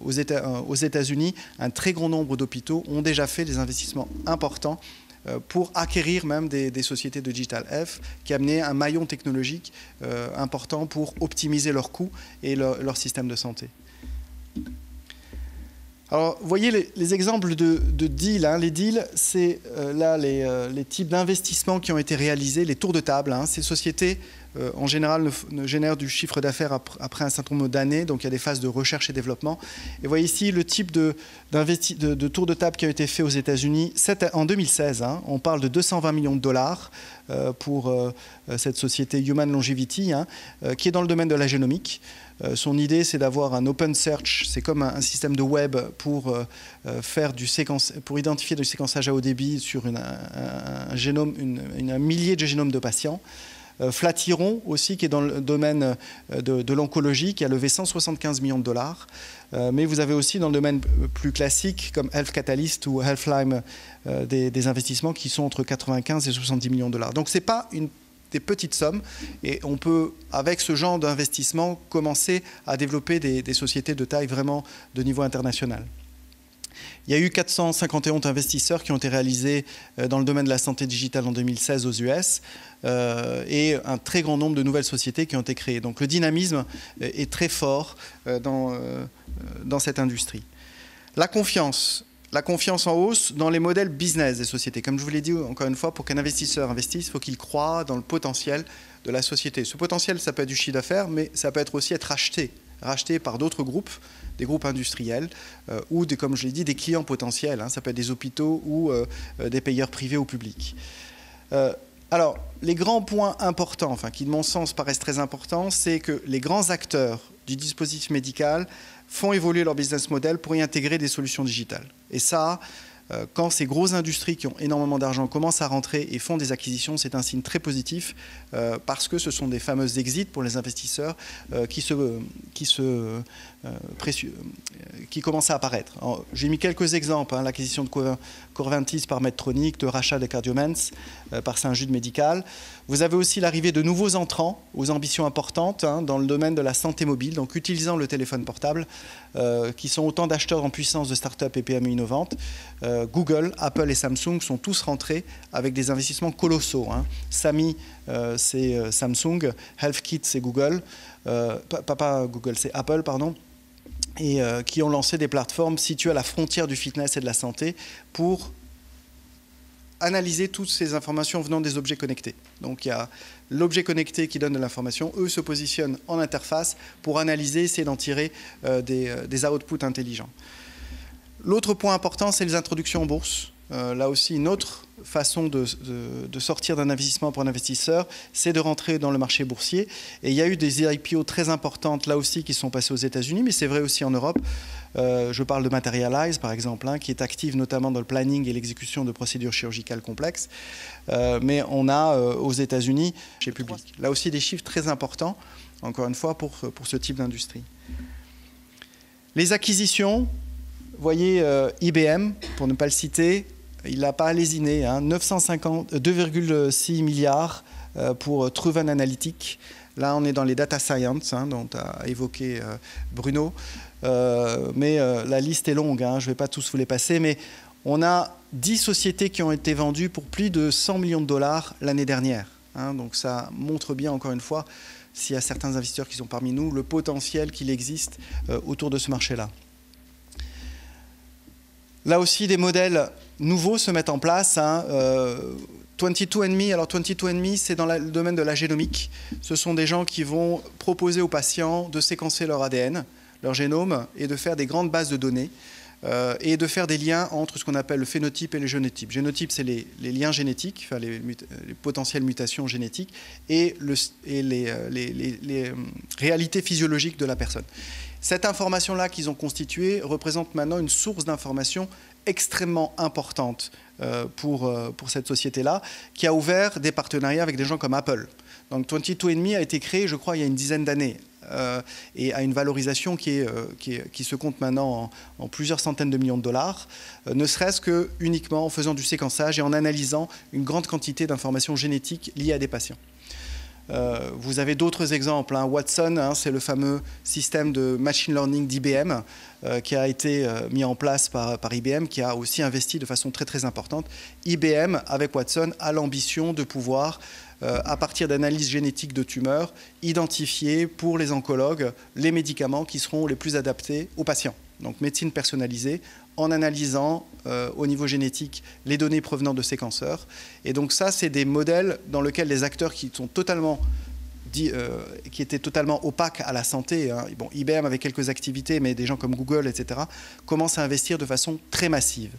S9: Aux États-Unis, un très grand nombre d'hôpitaux ont déjà fait des investissements importants pour acquérir même des sociétés de digital health qui amenaient un maillon technologique important pour optimiser leurs coûts et leur système de santé. Alors, vous voyez les exemples de deals. Les deals, c'est là les types d'investissements qui ont été réalisés, les tours de table. Ces sociétés, en général, ne génèrent du chiffre d'affaires après un certain nombre d'années. Donc, il y a des phases de recherche et développement. Et vous voyez ici le type de tour de table qui a été fait aux États-Unis. En 2016, on parle de 220 millions de dollars pour cette société Human Longevity, qui est dans le domaine de la génomique. Son idée, c'est d'avoir un open search, c'est comme un système de web pour identifier du séquençage à haut débit sur un millier de génomes de patients. Flatiron aussi, qui est dans le domaine de l'oncologie, qui a levé 175 millions de dollars. Mais vous avez aussi dans le domaine plus classique, comme Health Catalyst ou Healthline, des investissements qui sont entre 95 et 70 millions de dollars. Donc ce n'est pas des petites sommes et on peut, avec ce genre d'investissement, commencer à développer des sociétés de taille vraiment de niveau international. Il y a eu 451 investisseurs qui ont été réalisés dans le domaine de la santé digitale en 2016 aux US et un très grand nombre de nouvelles sociétés qui ont été créées. Donc le dynamisme est très fort dans cette industrie. La confiance en hausse dans les modèles business des sociétés. Comme je vous l'ai dit encore une fois, pour qu'un investisseur investisse, il faut qu'il croie dans le potentiel de la société. Ce potentiel, ça peut être du chiffre d'affaires, mais ça peut être aussi être racheté par d'autres groupes, des groupes industriels ou, comme je l'ai dit, des clients potentiels. Ça peut être des hôpitaux ou des payeurs privés ou publics. Alors, les grands points importants, qui de mon sens paraissent très importants, c'est que les grands acteurs du dispositif médical font évoluer leur business model pour y intégrer des solutions digitales. Et ça, quand ces grosses industries qui ont énormément d'argent commencent à rentrer et font des acquisitions, c'est un signe très positif parce que ce sont des fameuses exits pour les investisseurs qui commencent à apparaître. J'ai mis quelques exemples, l'acquisition de Corventis par Medtronic, le rachat de Cardiomans par Saint-Jude Médical. Vous avez aussi l'arrivée de nouveaux entrants aux ambitions importantes dans le domaine de la santé mobile, donc utilisant le téléphone portable, qui sont autant d'acheteurs en puissance de start-up et PME innovantes. Google, Apple et Samsung sont tous rentrés avec des investissements colossaux. Sami, c'est Samsung, HealthKit, c'est Google, pas Google, c'est Apple, pardon, et qui ont lancé des plateformes situées à la frontière du fitness et de la santé pour analyser toutes ces informations venant des objets connectés. Donc il y a l'objet connecté qui donne de l'information, eux se positionnent en interface pour analyser, essayer d'en tirer des outputs intelligents. L'autre point important, c'est les introductions en bourse. Là aussi, une autre façon de sortir d'un investissement pour un investisseur, c'est de rentrer dans le marché boursier. Et il y a eu des IPO très importantes, là aussi, qui sont passées aux États-Unis, mais c'est vrai aussi en Europe. Je parle de Materialize, par exemple, qui est active notamment dans le planning et l'exécution de procédures chirurgicales complexes. Mais on a aux États-Unis, chez Public, là aussi des chiffres très importants, encore une fois, pour ce type d'industrie. Les acquisitions. voyez, IBM, pour ne pas le citer, il n'a pas lésiné, hein, 2,6 milliards pour Truven Analytics. Là, on est dans les data science, hein, dont a évoqué Bruno. Mais la liste est longue, hein, je ne vais pas tous vous les passer, mais on a 10 sociétés qui ont été vendues pour plus de 100 millions de dollars l'année dernière. Hein, donc ça montre bien, encore une fois, s'il y a certains investisseurs qui sont parmi nous, le potentiel qu'il existe autour de ce marché-là. Là aussi, des modèles nouveaux se mettent en place. Hein, 22andMe, alors 22andMe, c'est dans le domaine de la génomique. Ce sont des gens qui vont proposer aux patients de séquencer leur ADN, leur génome, et de faire des grandes bases de données, et de faire des liens entre ce qu'on appelle le phénotype et le génotype. Génotype, c'est les liens génétiques, enfin les potentielles mutations génétiques, et les réalités physiologiques de la personne. Cette information-là qu'ils ont constituée représente maintenant une source d'information extrêmement importante pour cette société-là, qui a ouvert des partenariats avec des gens comme Apple. Donc 22andMe a été créé, je crois, il y a une dizaine d'années, et a une valorisation qui se compte maintenant en plusieurs centaines de millions de dollars, ne serait-ce que uniquement en faisant du séquençage et en analysant une grande quantité d'informations génétiques liées à des patients. Vous avez d'autres exemples. Hein. Watson, hein, c'est le fameux système de machine learning d'IBM qui a été mis en place par IBM, qui a aussi investi de façon très très importante. IBM, avec Watson, a l'ambition de pouvoir, à partir d'analyses génétiques de tumeurs, identifier pour les oncologues les médicaments qui seront les plus adaptés aux patients. Donc médecine personnalisée, en analysant au niveau génétique les données provenant de séquenceurs. Et donc ça, c'est des modèles dans lesquels les acteurs qui sont totalement qui étaient totalement opaques à la santé, hein. Bon, IBM avait quelques activités, mais des gens comme Google, etc., commencent à investir de façon très massive.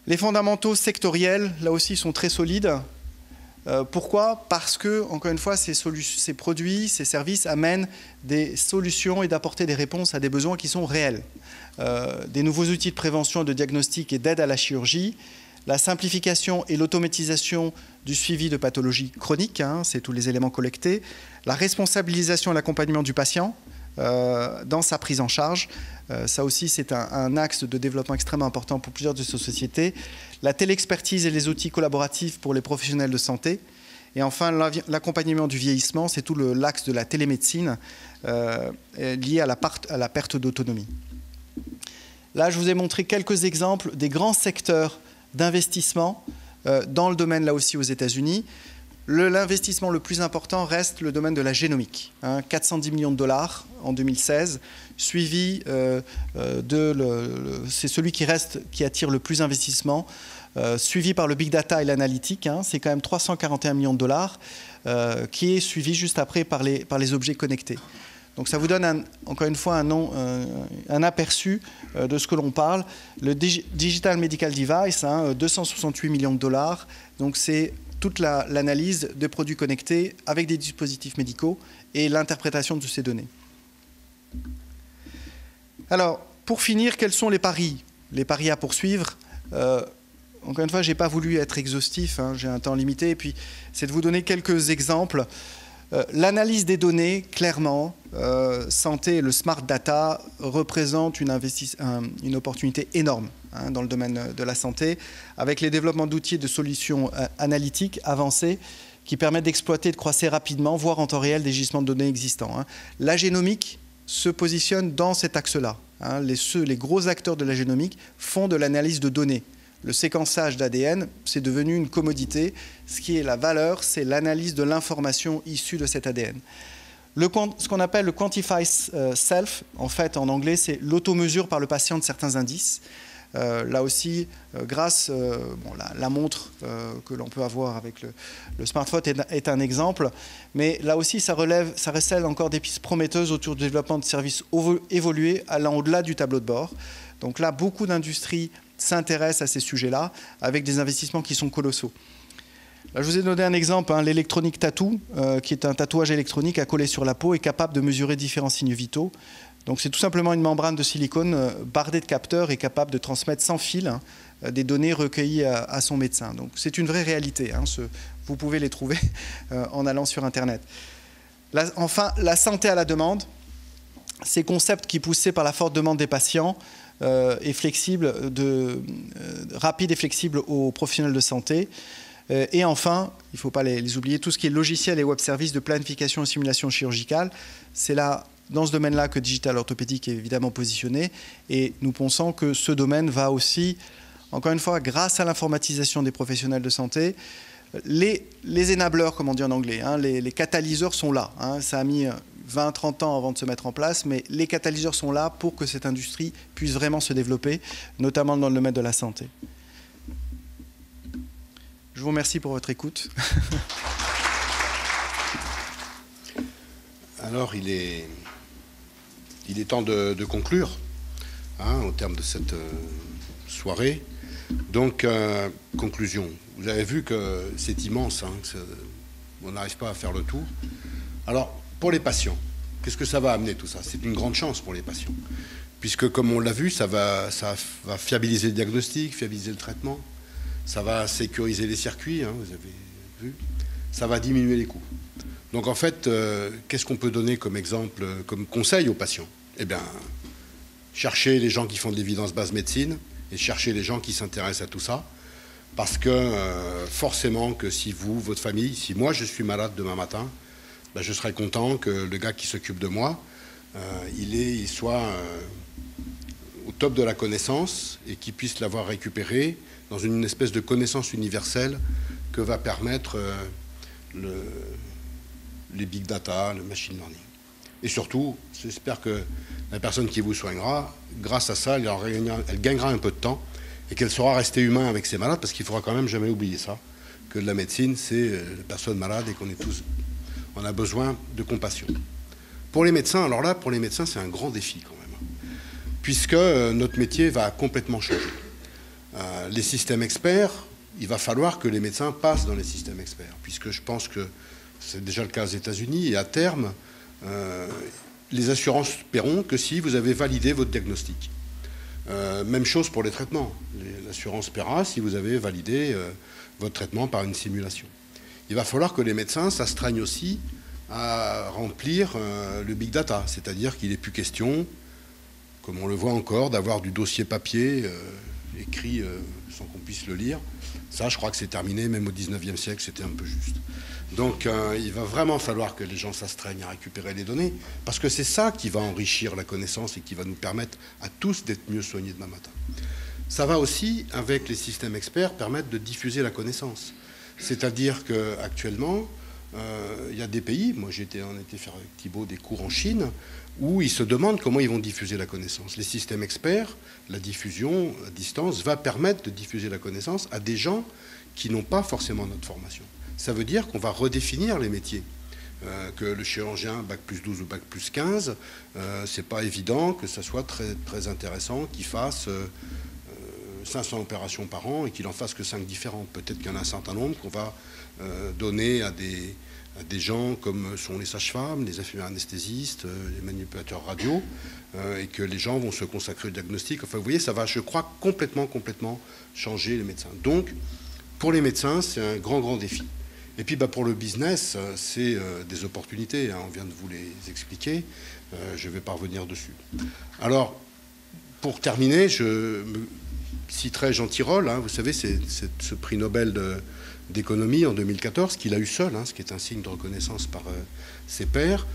S9: Les fondamentaux sectoriels, là aussi, sont très solides. Pourquoi? Parce que, encore une fois, ces produits, ces services amènent des solutions et d'apporter des réponses à des besoins qui sont réels. Des nouveaux outils de prévention, de diagnostic et d'aide à la chirurgie, la simplification et l'automatisation du suivi de pathologies chroniques, hein, c'est tous les éléments collectés, la responsabilisation et l'accompagnement du patient dans sa prise en charge. Ça aussi, c'est un axe de développement extrêmement important pour plusieurs de ces sociétés. La téléexpertise et les outils collaboratifs pour les professionnels de santé. Et enfin, l'accompagnement du vieillissement, c'est tout l'axe de la télémédecine lié à la perte d'autonomie. Là, je vous ai montré quelques exemples des grands secteurs d'investissement dans le domaine, là aussi, aux États-Unis. L'investissement le plus important reste le domaine de la génomique, hein, 410 millions de dollars en 2016, suivi c'est celui qui attire le plus d'investissement, suivi par le big data et l'analytique, hein, c'est quand même 341 millions de dollars, qui est suivi juste après par les objets connectés. Donc ça vous donne encore une fois un aperçu de ce que l'on parle. Le Digital Medical Device, hein, 268 millions de dollars, donc c'est toute l'analyse des produits connectés avec des dispositifs médicaux et l'interprétation de ces données. Alors, pour finir, quels sont les paris? Les paris à poursuivre. Encore une fois, je n'ai pas voulu être exhaustif, hein, j'ai un temps limité, et puis c'est de vous donner quelques exemples. L'analyse des données, clairement, santé et le smart data représentent une opportunité énorme, hein, dans le domaine de la santé, avec les développements d'outils et de solutions analytiques avancées qui permettent d'exploiter et de croiser rapidement, voire en temps réel, des gisements de données existants. Hein. La génomique se positionne dans cet axe-là. Hein. Les gros acteurs de la génomique font de l'analyse de données. Le séquençage d'ADN, c'est devenu une commodité. Ce qui est la valeur, c'est l'analyse de l'information issue de cet ADN. Ce qu'on appelle le Quantify Self, en fait, en anglais, c'est l'automesure par le patient de certains indices. Là aussi, grâce, la montre que l'on peut avoir avec le smartphone est un exemple, mais là aussi, ça recèle encore des pistes prometteuses autour du développement de services évolués allant au-delà du tableau de bord. Donc là, beaucoup d'industries s'intéressent à ces sujets-là avec des investissements qui sont colossaux. Là, je vous ai donné un exemple, hein, l'électronique tattoo, qui est un tatouage électronique à coller sur la peau et capable de mesurer différents signes vitaux. Donc c'est tout simplement une membrane de silicone bardée de capteurs et capable de transmettre sans fil, hein, des données recueillies à son médecin. Donc c'est une vraie réalité, hein, vous pouvez les trouver en allant sur Internet. Enfin, la santé à la demande. ces concepts qui, poussés par la forte demande des patients, est flexible, rapide et flexible aux professionnels de santé. Et enfin, il ne faut pas les oublier, tout ce qui est logiciel et web service de planification et simulation chirurgicale, c'est là, dans ce domaine-là que Digital Orthopédique est évidemment positionné. Et nous pensons que ce domaine va aussi, encore une fois, grâce à l'informatisation des professionnels de santé, les enablers, comme on dit en anglais, hein, les catalyseurs sont là. Hein, ça a mis 20-30 ans avant de se mettre en place, mais les catalyseurs sont là pour que cette industrie puisse vraiment se développer, notamment dans le domaine de la santé. Je vous remercie pour votre écoute.
S1: Alors, il est temps de conclure, hein, au terme de cette soirée. Donc, conclusion. Vous avez vu que c'est immense, hein, on n'arrive pas à faire le tour. Alors, pour les patients, qu'est-ce que ça va amener tout ça? C'est une grande chance pour les patients, puisque comme on l'a vu, ça va fiabiliser le diagnostic, fiabiliser le traitement, ça va sécuriser les circuits, hein, vous avez vu, ça va diminuer les coûts. Donc en fait, qu'est-ce qu'on peut donner comme exemple, comme conseil aux patients? Eh bien, chercher les gens qui font de l'évidence base médecine et chercher les gens qui s'intéressent à tout ça. Parce que forcément que si vous, votre famille, si moi je suis malade demain matin, ben je serais content que le gars qui s'occupe de moi, il soit au top de la connaissance et qu'il puisse l'avoir récupéré dans une espèce de connaissance universelle que va permettre les big data, le machine learning. Et surtout, j'espère que la personne qui vous soignera, grâce à ça, elle gagnera un peu de temps et qu'elle saura rester humain avec ses malades, parce qu'il ne faudra quand même jamais oublier ça, que la médecine, c'est les personnes malades et on a besoin de compassion. Pour les médecins, alors là, pour les médecins, c'est un grand défi quand même, puisque notre métier va complètement changer. Les systèmes experts, il va falloir que les médecins passent dans les systèmes experts, puisque je pense que c'est déjà le cas aux États-Unis, et à terme, les assurances paieront que si vous avez validé votre diagnostic. Même chose pour les traitements. L'assurance paiera si vous avez validé votre traitement par une simulation. Il va falloir que les médecins s'astreignent aussi à remplir le big data, c'est-à-dire qu'il n'est plus question, comme on le voit encore, d'avoir du dossier papier écrit sans qu'on puisse le lire. Ça, je crois que c'est terminé, même au 19e siècle, c'était un peu juste. Donc, il va vraiment falloir que les gens s'astreignent à récupérer les données, parce que c'est ça qui va enrichir la connaissance et qui va nous permettre à tous d'être mieux soignés demain matin. Ça va aussi, avec les systèmes experts, permettre de diffuser la connaissance. C'est-à-dire qu'actuellement, il y a des pays, moi on était faire avec Thibault des cours en Chine, où ils se demandent comment ils vont diffuser la connaissance. Les systèmes experts, la diffusion à distance, va permettre de diffuser la connaissance à des gens qui n'ont pas forcément notre formation. Ça veut dire qu'on va redéfinir les métiers. Que le chirurgien bac plus 12 ou bac plus 15, c'est pas évident que ça soit très, très intéressant qu'il fasse 500 opérations par an et qu'il en fasse que 5 différentes. Peut-être qu'il y en a un certain nombre qu'on va donner à des gens comme sont les sages-femmes, les infirmières anesthésistes, les manipulateurs radio, et que les gens vont se consacrer au diagnostic. Enfin, vous voyez, ça va, je crois, complètement changer les médecins. Donc, pour les médecins, c'est un grand défi. Et puis, pour le business, c'est des opportunités. Hein, on vient de vous les expliquer. Je ne vais pas revenir dessus. Alors, pour terminer, je citerai Jean Tirole. Hein, vous savez, c'est ce prix Nobel d'économie en 2014 qu'il a eu seul, hein, ce qui est un signe de reconnaissance par ses pairs,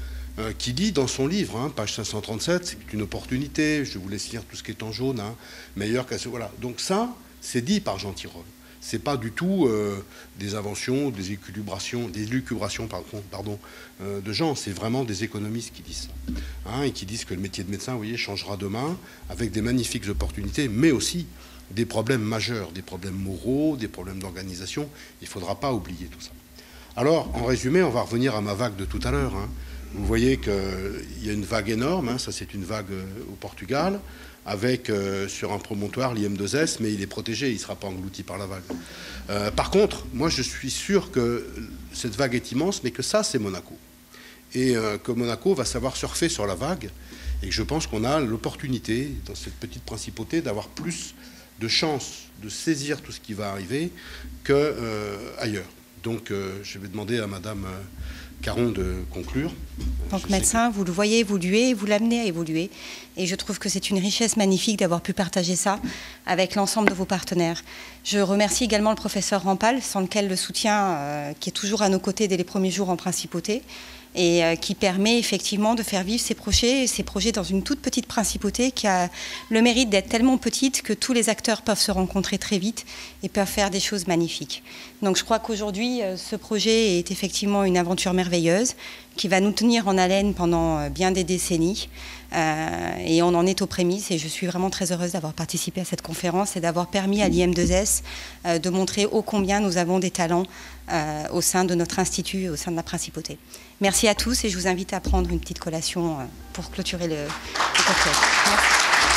S1: qui dit dans son livre, hein, page 537, c'est une opportunité, je vous laisse lire tout ce qui est en jaune, hein, meilleur qu'à ce... Voilà. Donc ça, c'est dit par Jean Tirole. C'est pas du tout des inventions, des élucubrations de gens. C'est vraiment des économistes qui disent ça. Hein, et qui disent que le métier de médecin, vous voyez, changera demain avec des magnifiques opportunités, mais aussi des problèmes majeurs, des problèmes moraux, des problèmes d'organisation. Il ne faudra pas oublier tout ça. Alors, en résumé, on va revenir à ma vague de tout à l'heure. Hein. Vous voyez qu'il y a une vague énorme. Hein, ça, c'est une vague au Portugal, avec sur un promontoire l'IM2S, mais il est protégé, il ne sera pas englouti par la vague. Par contre, moi, je suis sûr que cette vague est immense, mais que ça, c'est Monaco. Et que Monaco va savoir surfer sur la vague, et que je pense qu'on a l'opportunité, dans cette petite principauté, d'avoir plus de chances de saisir tout ce qui va arriver qu'ailleurs. Donc, je vais demander à Madame Caron de conclure.
S5: En tant que médecin, vous le voyez évoluer, vous l'amenez à évoluer. Et je trouve que c'est une richesse magnifique d'avoir pu partager ça avec l'ensemble de vos partenaires. Je remercie également le professeur Rampal, sans lequel le soutien, qui est toujours à nos côtés dès les premiers jours en principauté, et qui permet effectivement de faire vivre ces projets dans une toute petite principauté qui a le mérite d'être tellement petite que tous les acteurs peuvent se rencontrer très vite et peuvent faire des choses magnifiques. Donc je crois qu'aujourd'hui, ce projet est effectivement une aventure merveilleuse qui va nous tenir en haleine pendant bien des décennies. Et on en est aux prémices et je suis vraiment très heureuse d'avoir participé à cette conférence et d'avoir permis à l'IM2S de montrer ô combien nous avons des talents au sein de notre institut et au sein de la principauté. Merci à tous et je vous invite à prendre une petite collation pour clôturer le cocktail. Merci.